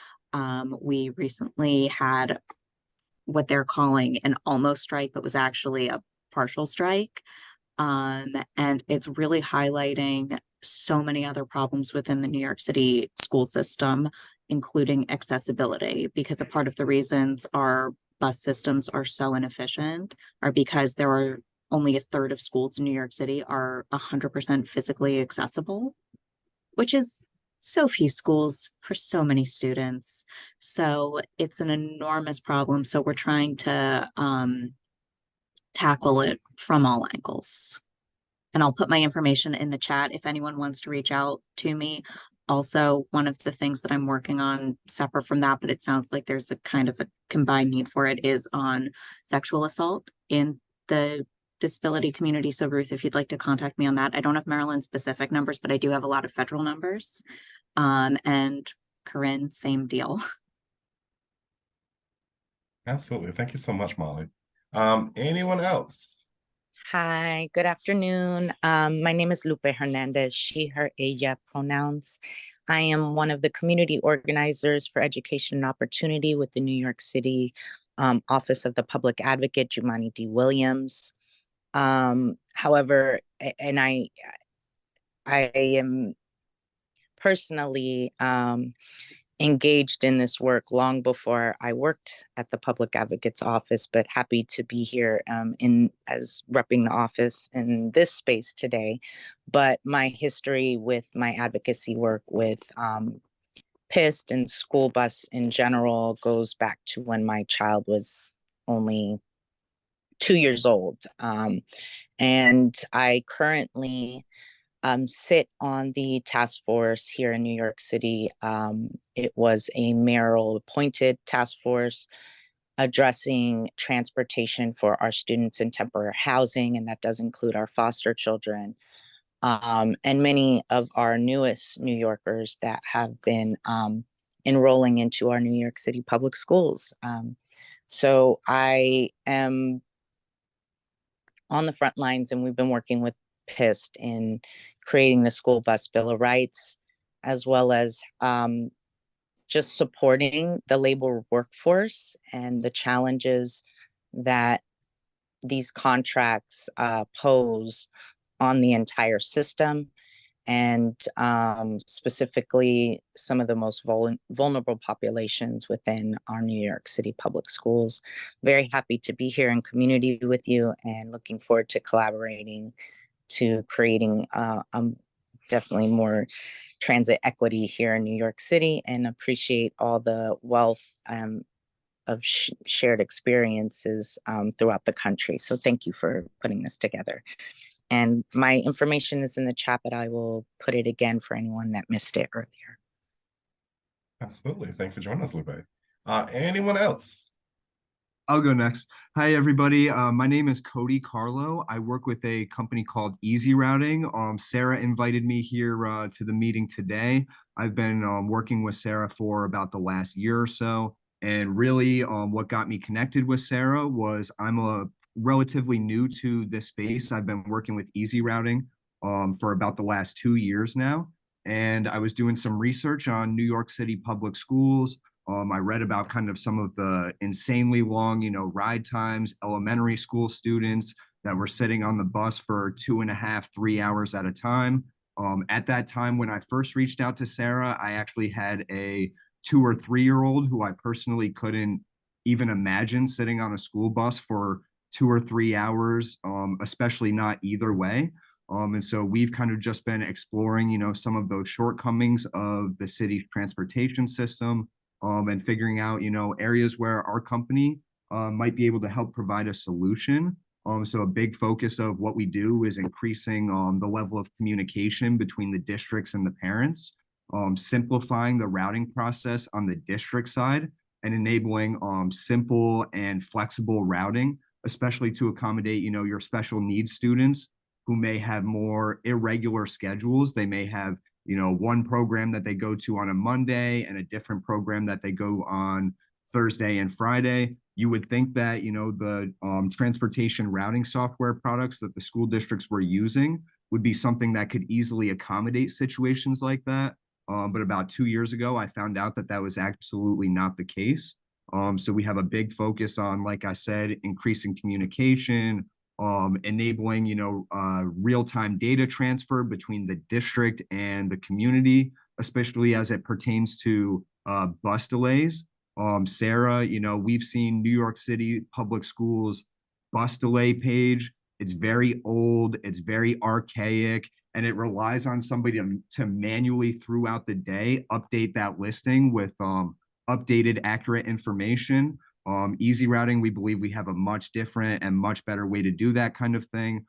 We recently had what they're calling an almost strike, but was actually a partial strike. And it's really highlighting so many other problems within the New York City school system, including accessibility, because a part of the reasons our bus systems are so inefficient are because there are only a third of schools in New York City are 100% physically accessible, which is so few schools for so many students. So it's an enormous problem. So we're trying to tackle it from all angles. And I'll put my information in the chat if anyone wants to reach out to me. Also, one of the things that I'm working on separate from that, but it sounds like there's a kind of a combined need for it, is on sexual assault in the disability community. So Ruth, if you'd like to contact me on that, I don't have Maryland specific numbers, but I do have a lot of federal numbers. And Corinne, same deal. Absolutely. Thank you so much, Molly. Anyone else? Hi, good afternoon. My name is Lupe Hernandez, she, her, ella pronouns. I am one of the community organizers for education and opportunity with the New York City Office of the Public Advocate, Jumani D. Williams. However, and I am personally engaged in this work long before I worked at the Public Advocate's office, but happy to be here as repping the office in this space today. But my history with my advocacy work with PIST and school bus in general goes back to when my child was only 2 years old. And I currently sit on the task force here in New York City. It was a mayoral appointed task force addressing transportation for our students in temporary housing, and that does include our foster children, and many of our newest New Yorkers that have been enrolling into our New York City public schools. So I am on the front lines, and we've been working with PIST in creating the School Bus Bill of Rights, as well as just supporting the labor workforce and the challenges that these contracts pose on the entire system, and specifically some of the most vulnerable populations within our New York City public schools. Very happy to be here in community with you, and looking forward to collaborating to creating definitely more transit equity here in New York City, and appreciate all the wealth of shared experiences throughout the country. So thank you for putting this together. And my information is in the chat, but I will put it again for anyone that missed it earlier. Absolutely. Thank you for joining us, Lupe. Anyone else? I'll go next. Hi, everybody. My name is Cody Carlo. I work with a company called Easy Routing. Sara invited me here to the meeting today. I've been working with Sara for about the last year or so. And really what got me connected with Sara was I'm relatively new to this space. I've been working with Easy Routing for about the last 2 years now. And I was doing some research on New York City public schools. I read about kind of some of the insanely long, ride times, elementary school students that were sitting on the bus for 2.5, 3 hours at a time. At that time, when I first reached out to Sara, I actually had a 2 or 3-year-old who I personally couldn't even imagine sitting on a school bus for 2 or 3 hours, especially not either way. And so we've kind of just been exploring, some of those shortcomings of the city's transportation system, and figuring out, areas where our company might be able to help provide a solution. So a big focus of what we do is increasing the level of communication between the districts and the parents, simplifying the routing process on the district side, and enabling simple and flexible routing, especially to accommodate, your special needs students who may have more irregular schedules. They may have, one program that they go to on a Monday and a different program that they go on Thursday and Friday. You would think that, the transportation routing software products that the school districts were using would be something that could easily accommodate situations like that. But about 2 years ago, I found out that that was absolutely not the case. So we have a big focus on, like I said, increasing communication, enabling, real-time data transfer between the district and the community, especially as it pertains to bus delays. Sara, we've seen New York City public schools bus delay page. It's very old, it's very archaic, and it relies on somebody to manually throughout the day update that listing with updated, accurate information. Easy routing, we believe we have a much different and much better way to do that kind of thing,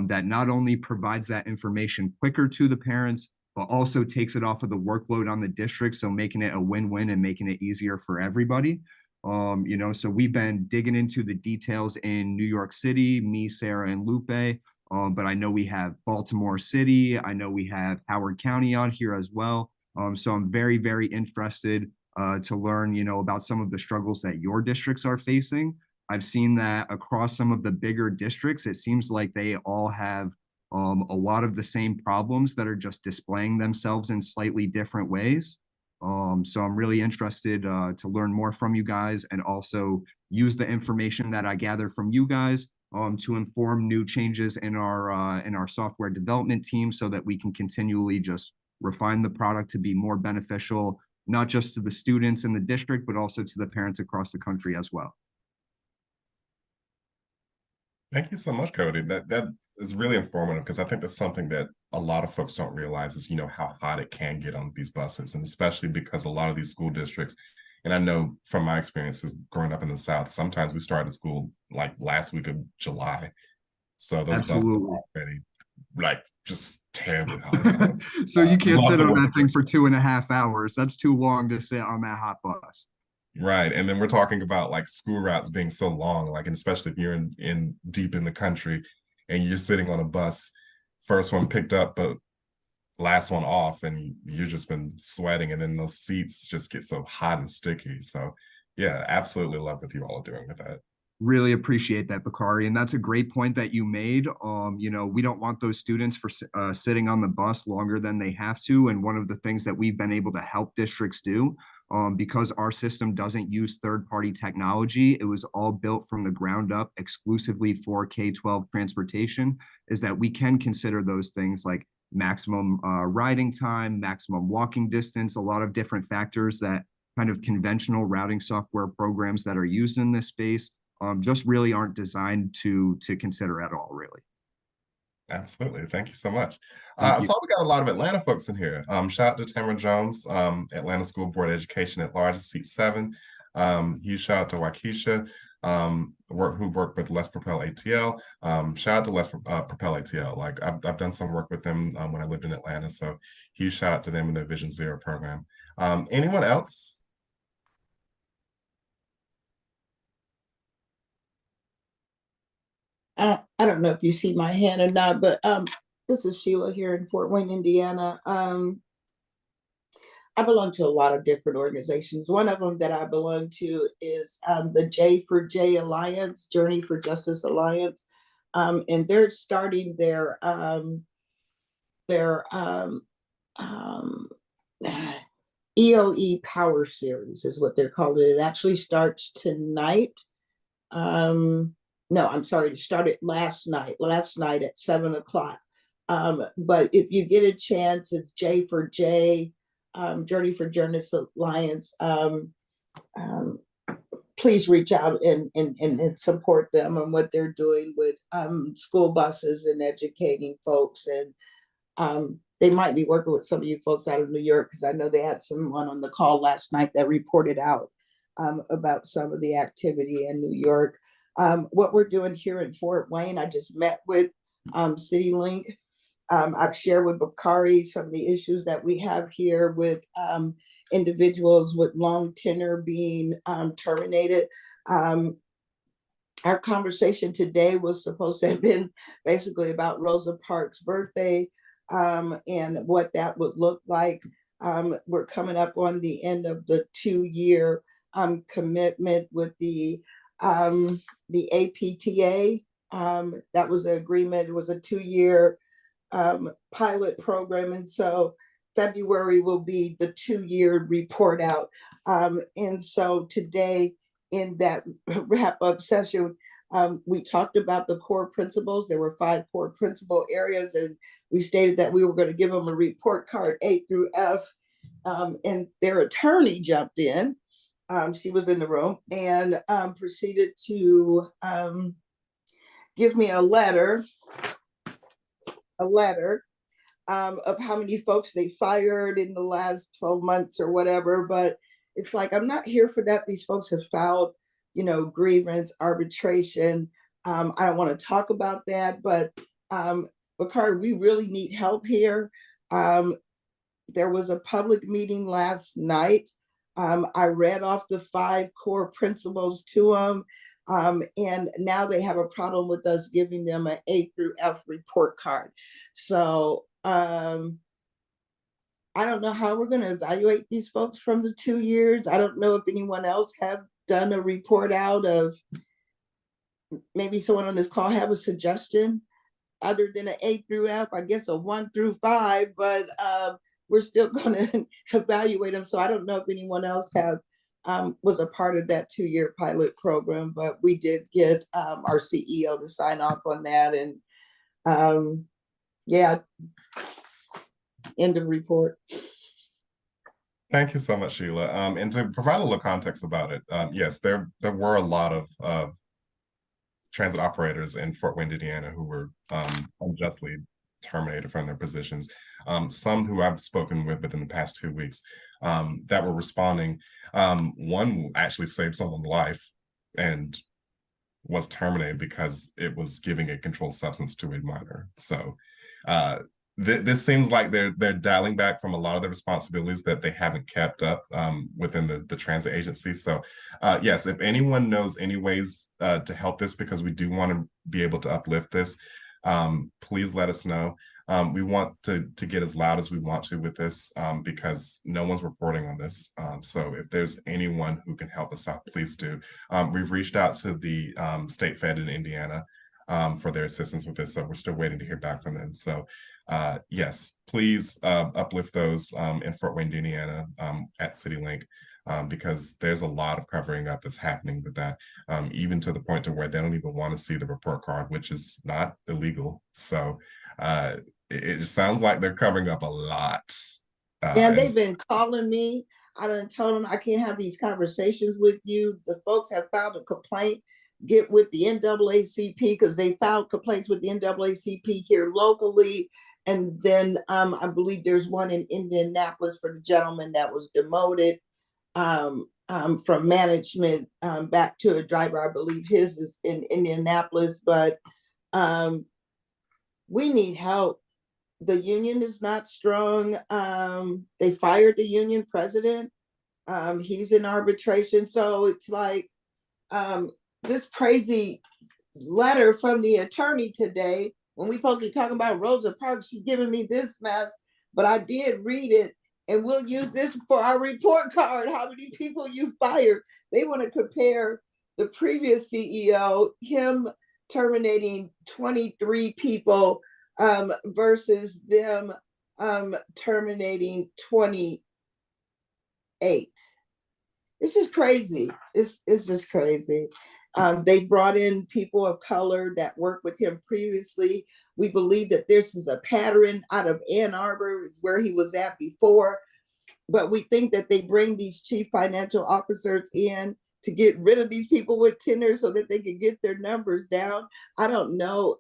that not only provides that information quicker to the parents, but also takes it off of the workload on the district, so making it a win-win and making it easier for everybody. So we've been digging into the details in New York City, me, Sara, and Lupe, but I know we have Baltimore City, I know we have Howard County out here as well. So I'm very, very interested to learn, about some of the struggles that your districts are facing. I've seen that across some of the bigger districts, it seems like they all have a lot of the same problems that are just displaying themselves in slightly different ways. So I'm really interested to learn more from you guys, and also use the information that I gather from you guys to inform new changes in our software development team, so that we can continually just refine the product to be more beneficial, not just to the students in the district, but also to the parents across the country as well. Thank you so much, Cody. That is really informative, because I think that's something that a lot of folks don't realize is, how hot it can get on these buses, and especially because a lot of these school districts, and I know from my experiences growing up in the South, sometimes we started school like last week of July. So those buses are already like just terribly hot. So, so you can't sit on that thing for 2.5 hours. That's too long to sit on that hot bus. Right. And then we're talking about like school routes being so long, like, and especially if you're in deep in the country and you're sitting on a bus, first one picked up, but last one off, and you've just been sweating, and then those seats just get so hot and sticky. So yeah, absolutely love what you all are doing with that. Really appreciate that, Bakari. And that's a great point that you made. We don't want those students for sitting on the bus longer than they have to. And one of the things that we've been able to help districts do, because our system doesn't use third-party technology, it was all built from the ground up exclusively for K-12 transportation, is that we can consider those things like maximum riding time, maximum walking distance, a lot of different factors that kind of conventional routing software programs that are used in this space just really aren't designed to consider at all, really. Absolutely. Thank you so much. So we got a lot of Atlanta folks in here. Shout out to Tamara Jones, Atlanta School Board Education at Large, seat 7. Huge shout out to Waukesha, who worked with Let's Propel ATL. Shout out to Let's Propel ATL. Like I've done some work with them when I lived in Atlanta. So huge shout out to them and their Vision Zero program. Anyone else? I don't know if you see my hand or not, but this is Sheila here in Fort Wayne, Indiana. I belong to a lot of different organizations. One of them that I belong to is the J for J Alliance, Journey for Justice Alliance, and they're starting their EOE Power Series is what they're calling it. It actually starts tonight. No, I'm sorry, it started last night at 7 o'clock. But if you get a chance, it's J for J, Journey for Journalists Alliance, please reach out and support them on what they're doing with school buses and educating folks. And they might be working with some of you folks out of New York, because I know they had someone on the call last night that reported out about some of the activity in New York. What we're doing here in Fort Wayne, I just met with CityLink. I've shared with Bakari some of the issues that we have here with individuals with long tenure being terminated. Our conversation today was supposed to have been basically about Rosa Parks' birthday and what that would look like. We're coming up on the end of the 2-year commitment with the APTA. That was an agreement. It was a 2-year pilot program, and so February will be the 2-year report out. And so today, in that wrap-up session, we talked about the core principles. There were 5 core principle areas, and we stated that we were going to give them a report card A through F. And their attorney jumped in. She was in the room and proceeded to give me a letter of how many folks they fired in the last 12 months or whatever. But it's like, I'm not here for that. These folks have filed, grievance, arbitration. I don't want to talk about that, but Bakari, we really need help here. There was a public meeting last night. I read off the 5 core principles to them. And now they have a problem with us giving them an A through F report card. So I don't know how we're going to evaluate these folks from the 2 years. I don't know if anyone else have done a report out of, maybe someone on this call have a suggestion other than an A through F, I guess a 1 through 5, but we're still going to evaluate them. So I don't know if anyone else have was a part of that 2-year pilot program, but we did get our CEO to sign off on that. And yeah, end of report. Thank you so much, Sheila. And to provide a little context about it, yes, there were a lot of transit operators in Fort Wayne, Indiana, who were unjustly terminated from their positions. Some who I've spoken with within the past 2 weeks that were responding. One actually saved someone's life and was terminated because it was giving a controlled substance to a minor. So this seems like they're dialing back from a lot of the responsibilities that they haven't kept up within the transit agency. So yes, if anyone knows any ways to help this, because we do want to be able to uplift this, please let us know. We want to get as loud as we want to with this because no one's reporting on this. So if there's anyone who can help us out, please do. We've reached out to the state fed in Indiana for their assistance with this. So we're still waiting to hear back from them. So yes, please uplift those in Fort Wayne, Indiana at CityLink. Because there's a lot of covering up that's happening with that, even to the point to where they don't even want to see the report card, which is not illegal. So it just sounds like they're covering up a lot. And they've been calling me. I done told them I can't have these conversations with you. The folks have filed a complaint. Get with the NAACP because they filed complaints with the NAACP here locally. And then I believe there's one in Indianapolis for the gentleman that was demoted from management back to a driver. I believe his is in Indianapolis, but we need help. The union is not strong. They fired the union president. He's in arbitration. So it's like this crazy letter from the attorney today, when we supposed to be talking about Rosa Parks, she's giving me this mess, but I did read it. And we'll use this for our report card. How many people you fired? They want to compare the previous CEO, him terminating 23 people versus them terminating 28. It's just crazy. It's just crazy. They brought in people of color that worked with him previously. We believe that this is a pattern out of Ann Arbor, is where he was at before. but we think that they bring these chief financial officers in to get rid of these people with tenure so that they can get their numbers down. I don't know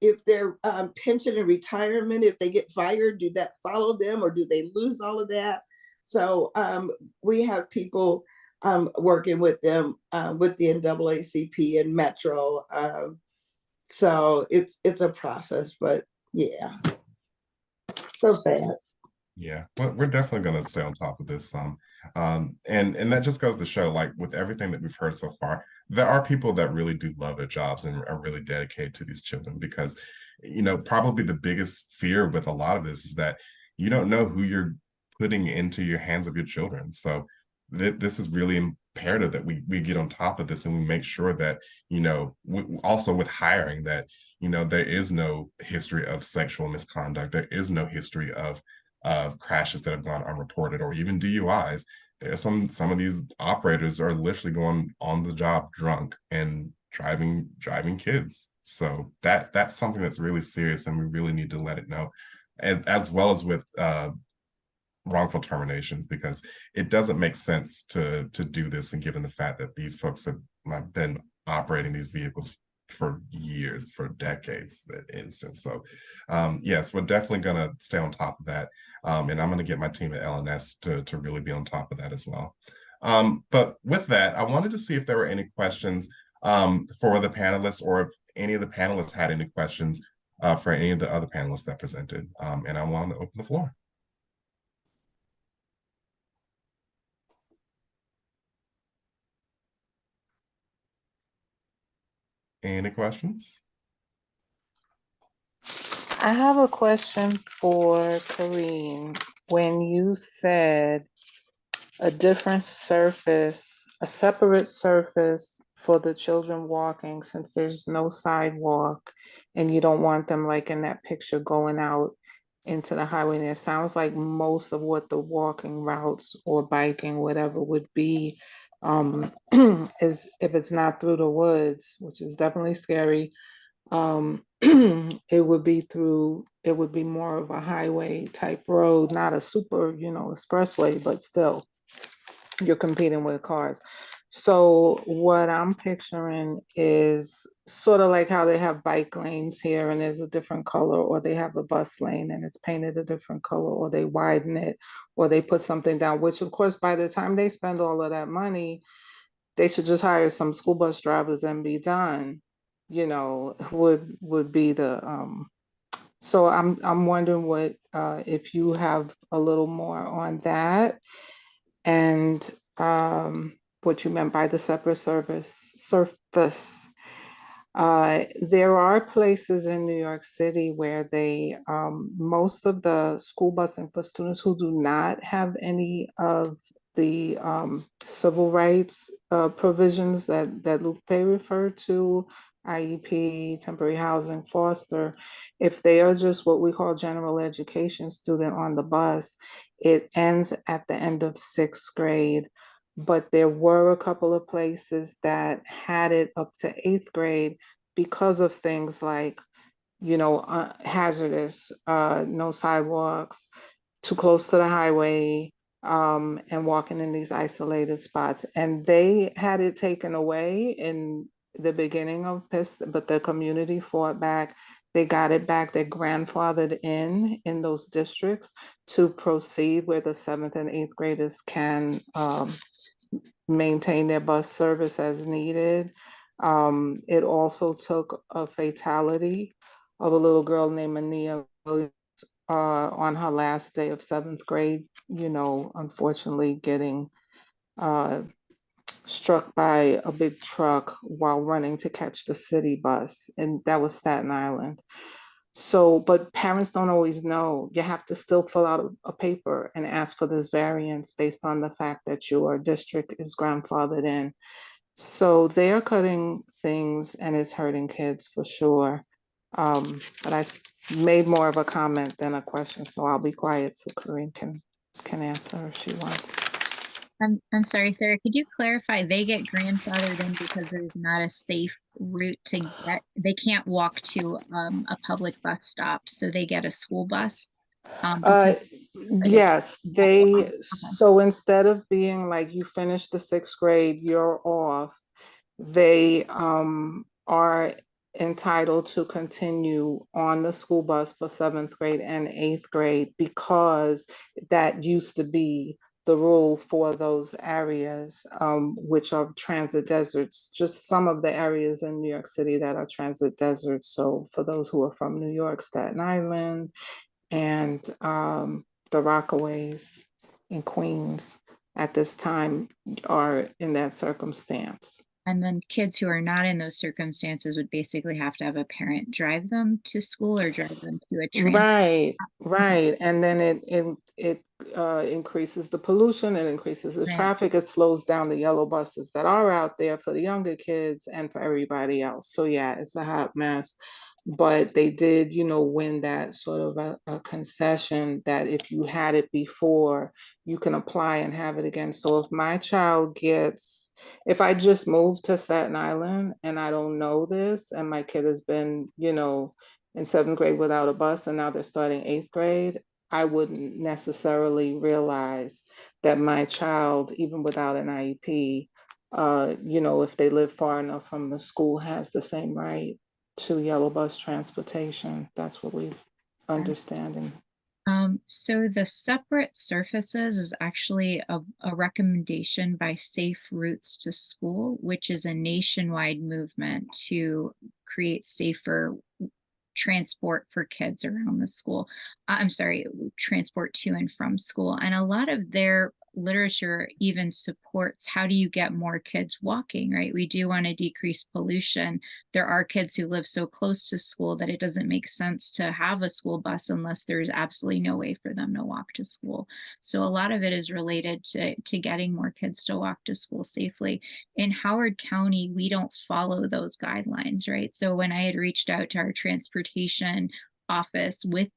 if their pension and retirement, if they get fired, do that follow them or do they lose all of that? So we have people working with them with the NAACP and Metro. So it's a process, but yeah, so sad. Yeah, well, we're definitely going to stay on top of this. And that just goes to show, like with everything that we've heard so far, there are people that really do love their jobs and are really dedicated to these children because, probably the biggest fear with a lot of this is that you don't know who you're putting into your hands of your children. So this is really imperative that we get on top of this and we make sure that, also with hiring that, there is no history of sexual misconduct. There is no history of crashes that have gone unreported or even DUIs. There's some of these operators are literally going on the job drunk and driving kids. So that's something that's really serious, and we really need to let it know, as well as with wrongful terminations, because it doesn't make sense to do this, and given the fact that these folks have been operating these vehicles for years, for decades, that instance. So yes, we're definitely going to stay on top of that. And I'm going to get my team at LNS to really be on top of that as well. But with that, I wanted to see if there were any questions for the panelists, or if any of the panelists had any questions for any of the other panelists that presented. And I wanted to open the floor. Any questions? I have a question for Corinne. When you said a different surface, a separate surface for the children walking, since there's no sidewalk and you don't want them like in that picture going out into the highway. And it sounds like most of what the walking routes or biking, whatever would be, is if it's not through the woods, which is definitely scary, it would be more of a highway type road, not a super, expressway, but still you're competing with cars. So what I'm picturing is sort of like how they have bike lanes here and there's a different color, or they have a bus lane and it's painted a different color, or they widen it, or they put something down, which of course, by the time they spend all of that money, they should just hire some school bus drivers and be done, would be the, so I'm wondering what, if you have a little more on that, and what you meant by the separate surface. There are places in New York City where they, most of the school busing for students who do not have any of the civil rights provisions that Lupe referred to, IEP, temporary housing, foster, if they are just what we call general education student on the bus, it ends at the end of 6th grade. But there were a couple of places that had it up to 8th grade because of things like, hazardous, no sidewalks, too close to the highway, and walking in these isolated spots. And they had it taken away in the beginning of PIST, but the community fought back. They got it back. They grandfathered in those districts to proceed where the 7th and 8th graders can maintain their bus service as needed. It also took a fatality of a little girl named Ania Williams on her last day of 7th grade, unfortunately getting struck by a big truck while running to catch the city bus. And that was Staten Island. So, but parents don't always know. You have to still fill out a paper and ask for this variance based on the fact that your district is grandfathered in. So they're cutting things and it's hurting kids for sure. But I made more of a comment than a question, so I'll be quiet so Corinne can answer if she wants. I'm sorry, Sarah, could you clarify, they get grandfathered in because there's not a safe route to get, they can't walk to a public bus stop, so they get a school bus? Uh, But yes, okay. so instead of being like you finish the 6th grade, you're off, they are entitled to continue on the school bus for 7th grade and 8th grade because that used to be the rule for those areas, which are transit deserts, just some of the areas in New York City that are transit deserts. So for those who are from New York, Staten Island, and the Rockaways in Queens at this time are in that circumstance. And then kids who are not in those circumstances would basically have to have a parent drive them to school or drive them to a transit. Right, right. And then it increases the pollution, it increases the Right. traffic, it slows down the yellow buses that are out there for the younger kids and for everybody else. So yeah, it's a hot mess. But they did, win that sort of a concession that if you had it before, you can apply and have it again. So if my child if I just moved to Staten Island and I don't know this, and my kid has been, in 7th grade without a bus and now they're starting 8th grade, I wouldn't necessarily realize that my child, even without an IEP, if they live far enough from the school, has the same right to yellow bus transportation. That's what we've understanding. So the separate surfaces is actually a recommendation by Safe Routes to School, which is a nationwide movement to create safer transport for kids around the school. I'm sorry, transport to and from school. And a lot of their literature even supports how do you get more kids walking, right? We do want to decrease pollution. There are kids who live so close to school that it doesn't make sense to have a school bus unless there's absolutely no way for them to walk to school. So a lot of it is related to getting more kids to walk to school safely. In Howard County, we don't follow those guidelines, right? So when I had reached out to our transportation office with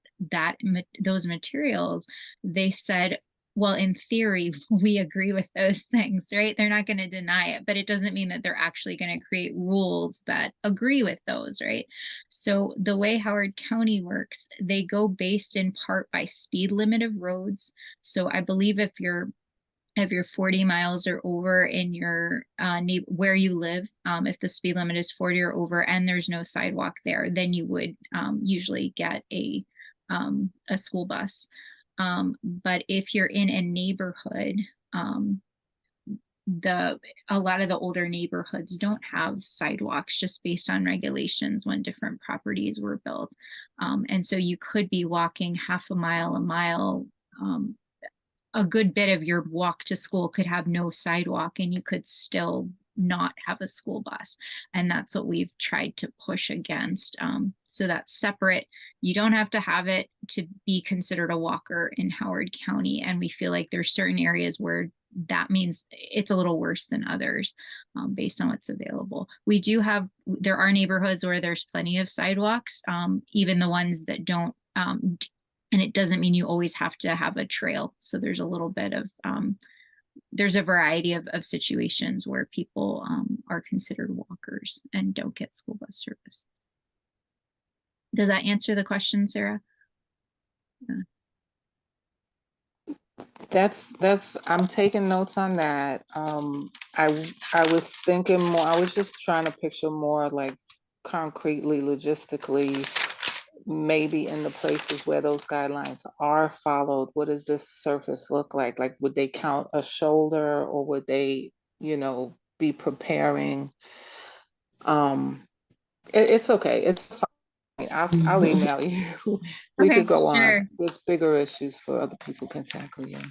those materials, they said, well, in theory, we agree with those things, right? They're not going to deny it, but it doesn't mean that they're actually going to create rules that agree with those, right? So the way Howard County works, they go based in part by speed limit of roads. So I believe if you're 40 miles or over in your where you live, if the speed limit is 40 or over and there's no sidewalk there, then you would usually get a school bus. But if you're in a neighborhood, a lot of the older neighborhoods don't have sidewalks just based on regulations when different properties were built. And so you could be walking half a mile, a good bit of your walk to school could have no sidewalk and you could still not have a school bus. And that's what we've tried to push against. So that's separate. You don't have to have it to be considered a walker in Howard County. And we feel like there's certain areas where that means it's a little worse than others based on what's available. There are neighborhoods where there's plenty of sidewalks, even the ones that don't, and it doesn't mean you always have to have a trail. So there's a little bit of, there's a variety of situations where people are considered walkers and don't get school bus service. Does that answer the question, Sarah? Yeah. I'm taking notes on that. I was thinking more, I was just trying to picture more like concretely, logistically, maybe in the places where those guidelines are followed, what does this surface look like? Like, would they count a shoulder or would they, be preparing? It's okay. It's fine. I'll email you. We Okay, could go sure. on. There's bigger issues for other people can tackle. Yeah.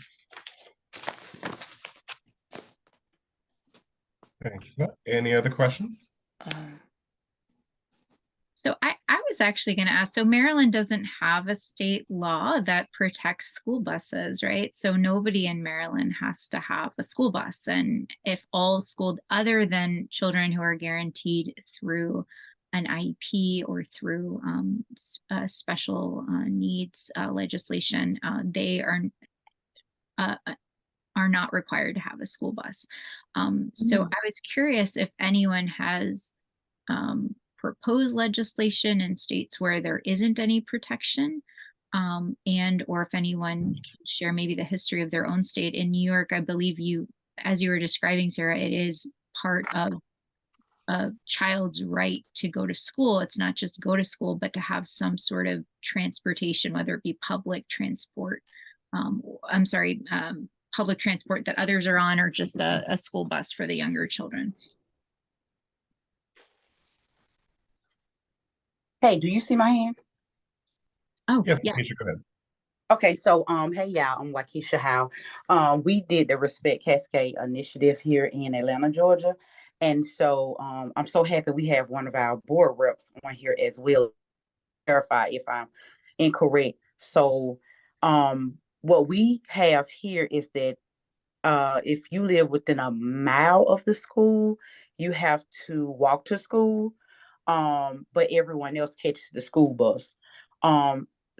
Thank you. Any other questions? So I was actually going to ask, so Maryland doesn't have a state law that protects school buses, right? So nobody in Maryland has to have a school bus. And if all schools other than children who are guaranteed through an IEP or through special needs legislation, they are not required to have a school bus. So I was curious if anyone has proposed legislation in states where there isn't any protection and or if anyone can share maybe the history of their own state. In New York, I believe you, as you were describing, Sarah, it is part of a child's right to go to school. It's not just go to school, but to have some sort of transportation, whether it be public transport, public transport that others are on, or just a school bus for the younger children. Hey, do you see my hand? Oh, Yes, yeah. Keisha, go ahead. Okay, so hey y'all, I'm Waukesha Howe. We did the Respect Cascade initiative here in Atlanta, Georgia. And so I'm so happy we have one of our board reps on here as well. Verify if I'm incorrect. So what we have here is that if you live within a mile of the school, you have to walk to school. But everyone else catches the school bus.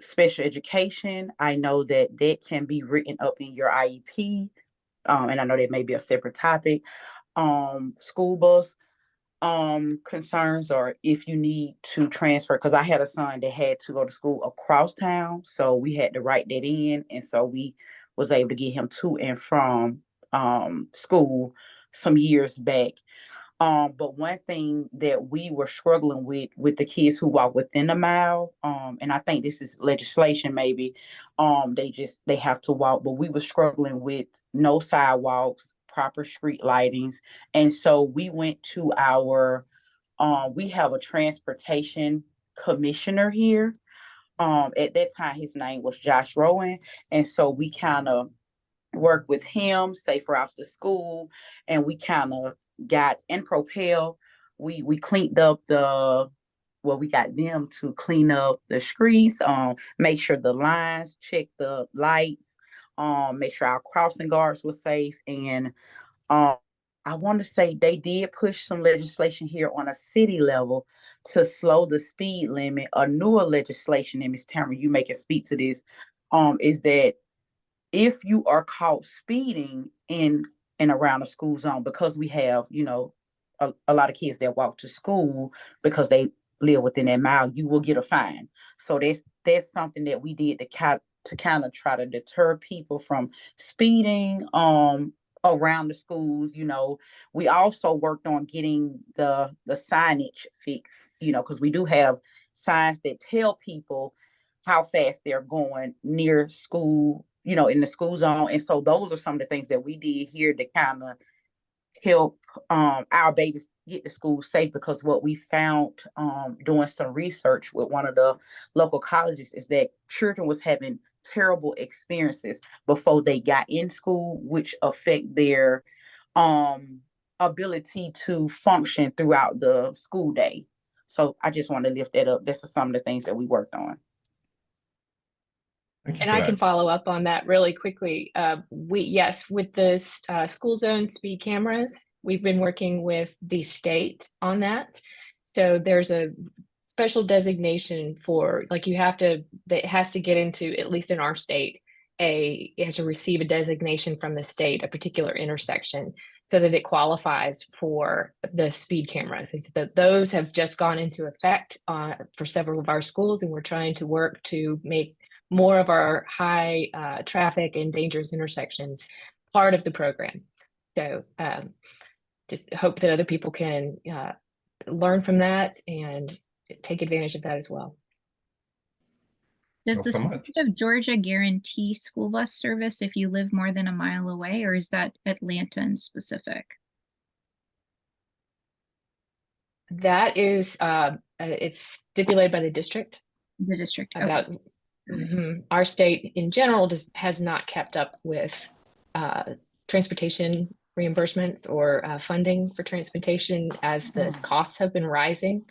Special education, I know that that can be written up in your IEP, and I know that may be a separate topic. School bus concerns, or if you need to transfer, because I had a son that had to go to school across town, so we had to write that in, and so we was able to get him to and from school some years back. But one thing that we were struggling with the kids who walk within a mile, and I think this is legislation maybe, they have to walk, but we were struggling with no sidewalks, proper street lightings. And so we went to we have a transportation commissioner here. At that time, his name was Josh Rowan. And so we kind of work with him, Safe Routes to School, and we kind of got and Propel. We cleaned up we got them to clean up the streets, make sure the lines, check the lights, make sure our crossing guards were safe. And I want to say they did push some legislation here on a city level to slow the speed limit. A newer legislation, and Ms. Tamara, you may can speak to this, is that if you are caught speeding in and around a school zone, because we have, a lot of kids that walk to school because they live within that mile, you will get a fine. So that's something that we did to kind of try to deter people from speeding around the schools. We also worked on getting the signage fixed, because we do have signs that tell people how fast they're going near school, in the school zone. And so those are some of the things that we did here to kind of help our babies get to school safe, because what we found doing some research with one of the local colleges is that children was having terrible experiences before they got in school, which affect their ability to function throughout the school day. So I just want to lift that up. That's some of the things that we worked on. And I can follow up on that really quickly. Yes, with the school zone speed cameras, we've been working with the state on that. So there's a special designation for, like, that has to get into, at least in our state, it has to receive a designation from the state, a particular intersection, so that it qualifies for the speed cameras. And so those have just gone into effect for several of our schools, and we're trying to work to make more of our high traffic and dangerous intersections part of the program. So just hope that other people can learn from that and take advantage of that as well. Does the state of Georgia guarantee school bus service if you live more than a mile away, or is that Atlantan specific? That is, it's stipulated by the district. The district. About our state in general has not kept up with transportation reimbursements or funding for transportation as the costs have been rising,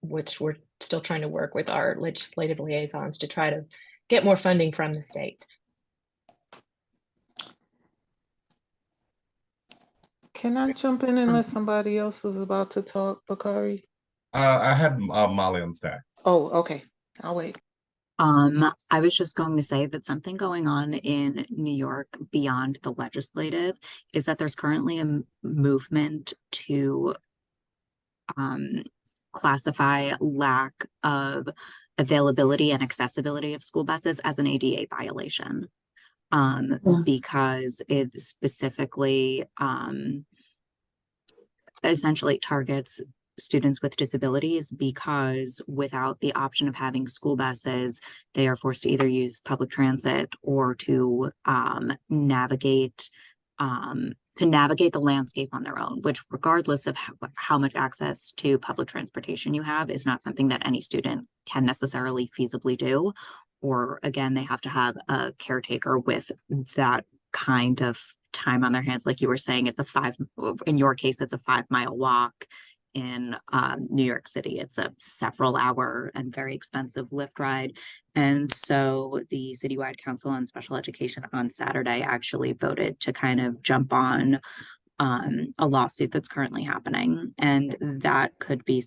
which we're still trying to work with our legislative liaisons to try to get more funding from the state. Can I jump in unless somebody else was about to talk, Bakari? I had Molly on stack. Oh, okay. I'll wait. I was just going to say that something going on in New York beyond the legislative is that there's currently a movement to classify lack of availability and accessibility of school buses as an ADA violation, because it specifically essentially targets students with disabilities, because without the option of having school buses, they are forced to either use public transit or to navigate the landscape on their own, which, regardless of how much access to public transportation you have, is not something that any student can necessarily feasibly do. Or again, they have to have a caretaker with that kind of time on their hands. Like you were saying, in your case, it's a 5-mile walk. In New York City, it's a several hour and very expensive Lyft ride. And so the Citywide Council on Special Education on Saturday actually voted to kind of jump on a lawsuit that's currently happening. And that could be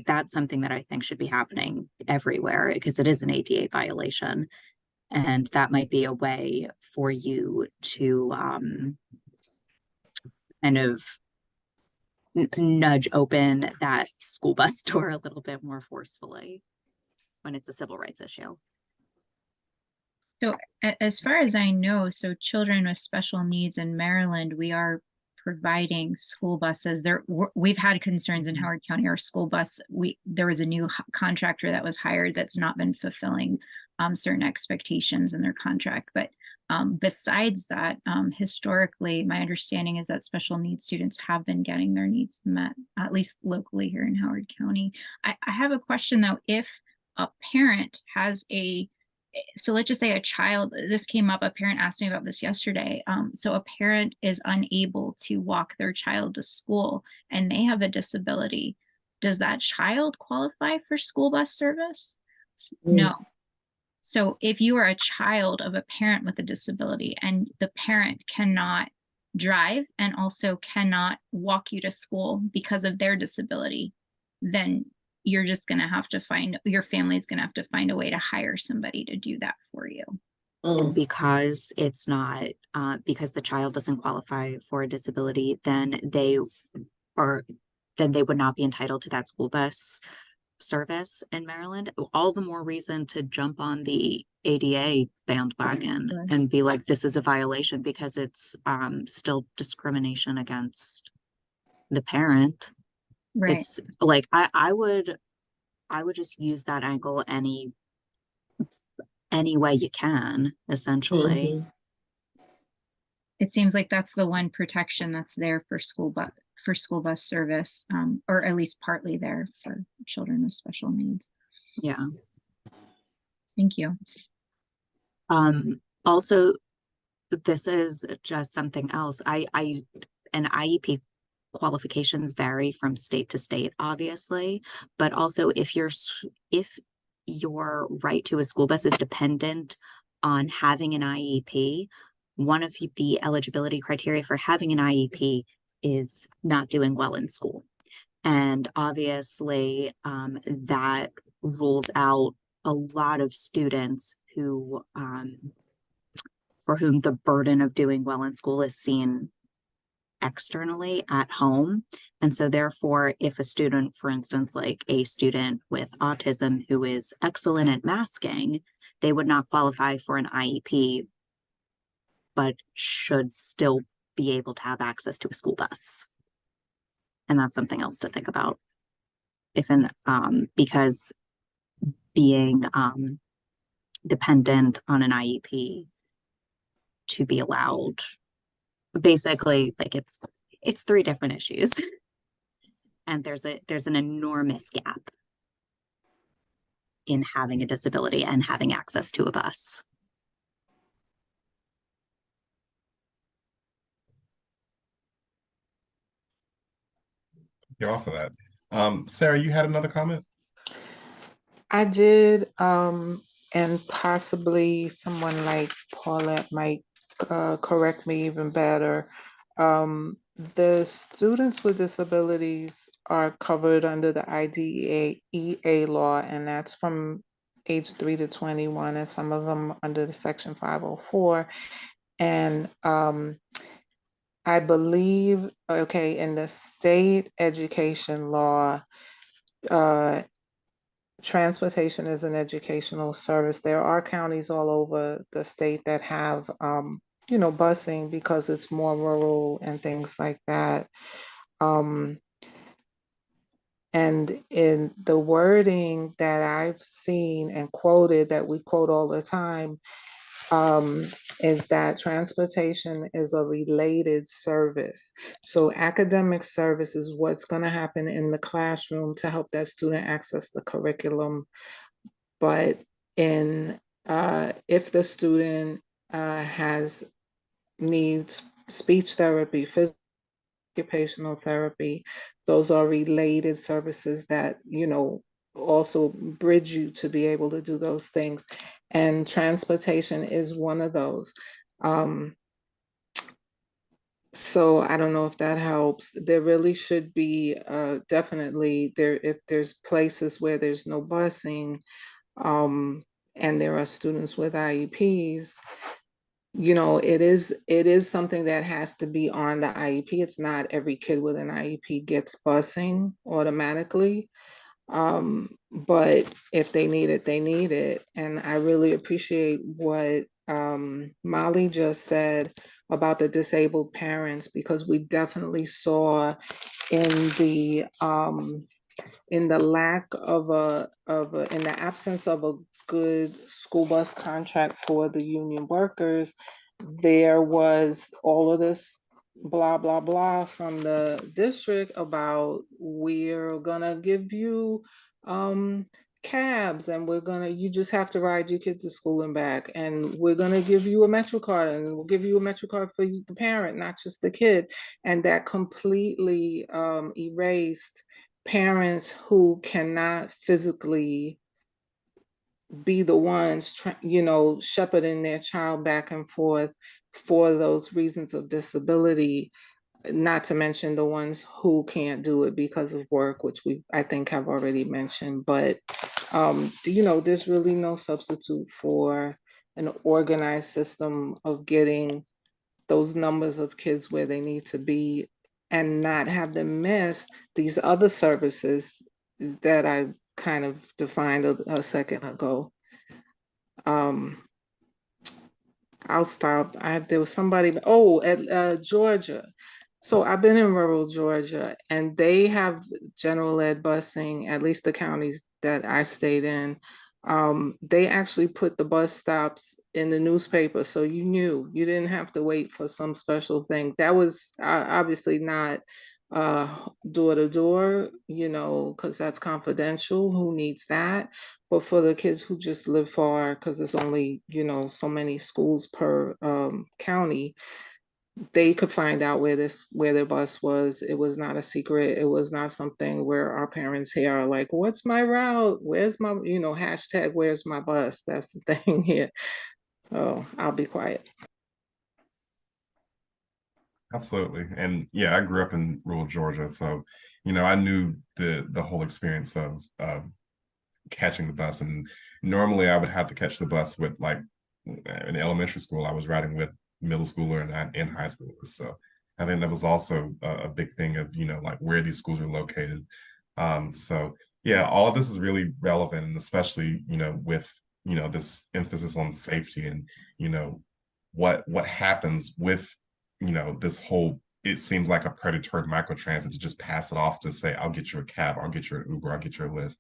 that's something that I think should be happening everywhere, because it is an ADA violation. And that might be a way for you to kind of nudge open that school bus door a little bit more forcefully when it's a civil rights issue. So as far as I know, so children with special needs in Maryland, we are providing school buses. We've had concerns in Howard County, our school bus. There was a new contractor that was hired that's not been fulfilling certain expectations in their contract. But besides that, historically, my understanding is that special needs students have been getting their needs met, at least locally here in Howard County. I have a question though. If a parent has so let's just say a child, this came up, a parent asked me about this yesterday. So a parent is unable to walk their child to school and they have a disability. Does that child qualify for school bus service? No. So if you are a child of a parent with a disability and the parent cannot drive and also cannot walk you to school because of their disability, then you're just going to have to your family's going to have to find a way to hire somebody to do that for you. Because it's not, because the child doesn't qualify for a disability, then they would not be entitled to that school bus service in Maryland. All the more reason to jump on the ADA bandwagon and be like, this is a violation, because it's still discrimination against the parent. Right. It's like I would just use that angle any way you can, essentially. It seems like that's the one protection that's there for school bus service, or at least partly there for children with special needs. Yeah. Thank you. Also, this is just something else. An IEP qualifications vary from state to state, obviously, but also if your right to a school bus is dependent on having an IEP, one of the eligibility criteria for having an IEP is not doing well in school. And obviously, that rules out a lot of students who, for whom the burden of doing well in school is seen externally at home. And so therefore, if a student, for instance, like a student with autism who is excellent at masking, they would not qualify for an IEP, but should still be able to have access to a school bus. And that's something else to think about. Because being dependent on an IEP to be allowed, basically, like it's 3 different issues. And there's an enormous gap in having a disability and having access to a bus. You're off of that. Sara, you had another comment? I did, and possibly someone like Paulette might correct me even better. The students with disabilities are covered under the IDEA law, and that's from age 3 to 21, and some of them under the Section 504. And I believe, in the state education law, transportation is an educational service. There are counties all over the state that have, busing because it's more rural and things like that. And in the wording that I've seen and quoted that we quote all the time, is that transportation is a related service. So academic service is what's going to happen in the classroom to help that student access the curriculum. But if the student needs speech therapy, physical, occupational therapy, those are related services that, also bridge you to be able to do those things. And transportation is one of those. So I don't know if that helps. There really should be definitely there if there's places where there's no busing, and there are students with IEPs, it is something that has to be on the IEP. It's not every kid with an IEP gets busing automatically. But if they need it, they need it. And I really appreciate what Molly just said about the disabled parents, because we definitely saw in the lack of in the absence of a good school bus contract for the union workers, there was all of this blah blah blah from the district about we're gonna give you cabs, and you just have to ride your kid to school and back, and we're gonna give you a Metro card, and we'll give you a Metro card for the parent, not just the kid. And that completely erased parents who cannot physically be the ones, shepherding their child back and forth for those reasons of disability, not to mention the ones who can't do it because of work, which I think have already mentioned. But, there's really no substitute for an organized system of getting those numbers of kids where they need to be and not have them miss these other services that I kind of defined a second ago. I'll stop. There was somebody, at Georgia. So I've been in rural Georgia, and they have general ed busing, at least the counties that I stayed in. They actually put the bus stops in the newspaper, so you knew you didn't have to wait for some special thing. That was obviously not door to door, because that's confidential. Who needs that? But for the kids who just live far, because there's only, so many schools per county, they could find out where their bus was. It was not a secret. It was not something where our parents here are like, what's my route? Where's my, hashtag where's my bus? That's the thing here. So I'll be quiet. Absolutely. And yeah, I grew up in rural Georgia, so I knew the whole experience of catching the bus. And normally I would have to catch the bus with, like, in elementary school, I was riding with middle schooler and high schoolers. So I think that was also a big thing of, like, where these schools are located. So yeah, all of this is really relevant, and especially, with, this emphasis on safety and, what happens with, this whole, it seems like a predatory microtransit to just pass it off to say, I'll get you a cab, I'll get you an Uber, I'll get you a Lyft.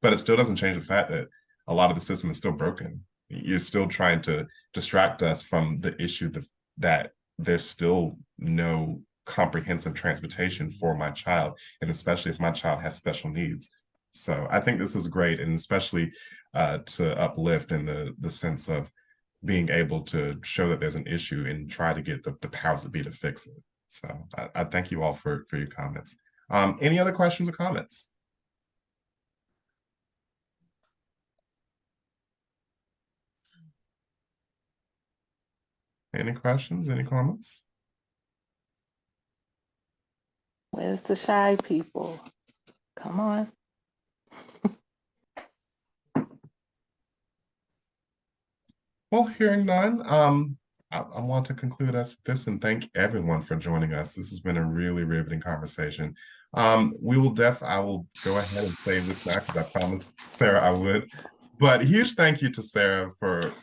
But it still doesn't change the fact that a lot of the system is still broken. You're still trying to distract us from the issue that there's still no comprehensive transportation for my child, and especially if my child has special needs. So I think this is great, and especially to uplift in the sense of being able to show that there's an issue and try to get the powers that be to fix it. So I thank you all for your comments. Any other questions or comments? Any questions? Any comments? Where's the shy people? Come on. Well, hearing none, I want to conclude us with this and thank everyone for joining us. This has been a really riveting conversation. I will go ahead and say this now because I promised Sara I would. But huge thank you to Sara for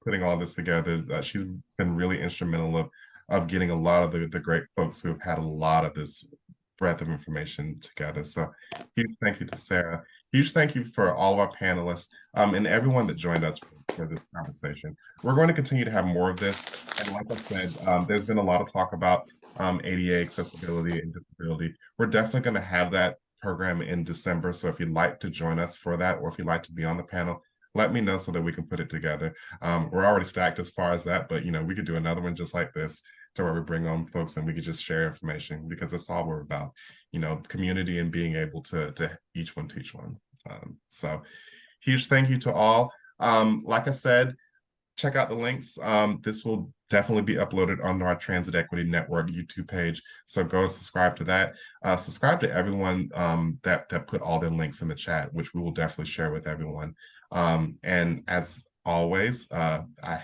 putting all this together. She's been really instrumental of getting a lot of the great folks who have had a lot of this breadth of information together. So huge thank you to Sara. Huge thank you for all of our panelists and everyone that joined us for this conversation. We're going to continue to have more of this. And like I said, there's been a lot of talk about ADA accessibility and disability. We're definitely going to have that program in December. So if you'd like to join us for that, or if you'd like to be on the panel, let me know so that we can put it together. We're already stacked as far as that, but we could do another one just like this to where we bring on folks and we could just share information, because that's all we're about, community and being able to each one teach one. So huge thank you to all. Like I said, check out the links. This will definitely be uploaded onto our Transit Equity Network YouTube page. So go and subscribe to that. Subscribe to everyone that put all the links in the chat, which we will definitely share with everyone. And as always, I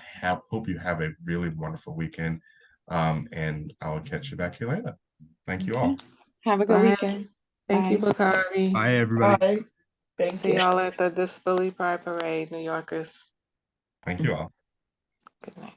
hope you have a really wonderful weekend. And I will catch you back here later. Thank you all. Have a good Bye. weekend. Thank you, Bakari. Bye, everybody. Bye. Thank See you. y'all at the Disability Pride Parade, New Yorkers. Thank you all. Good night.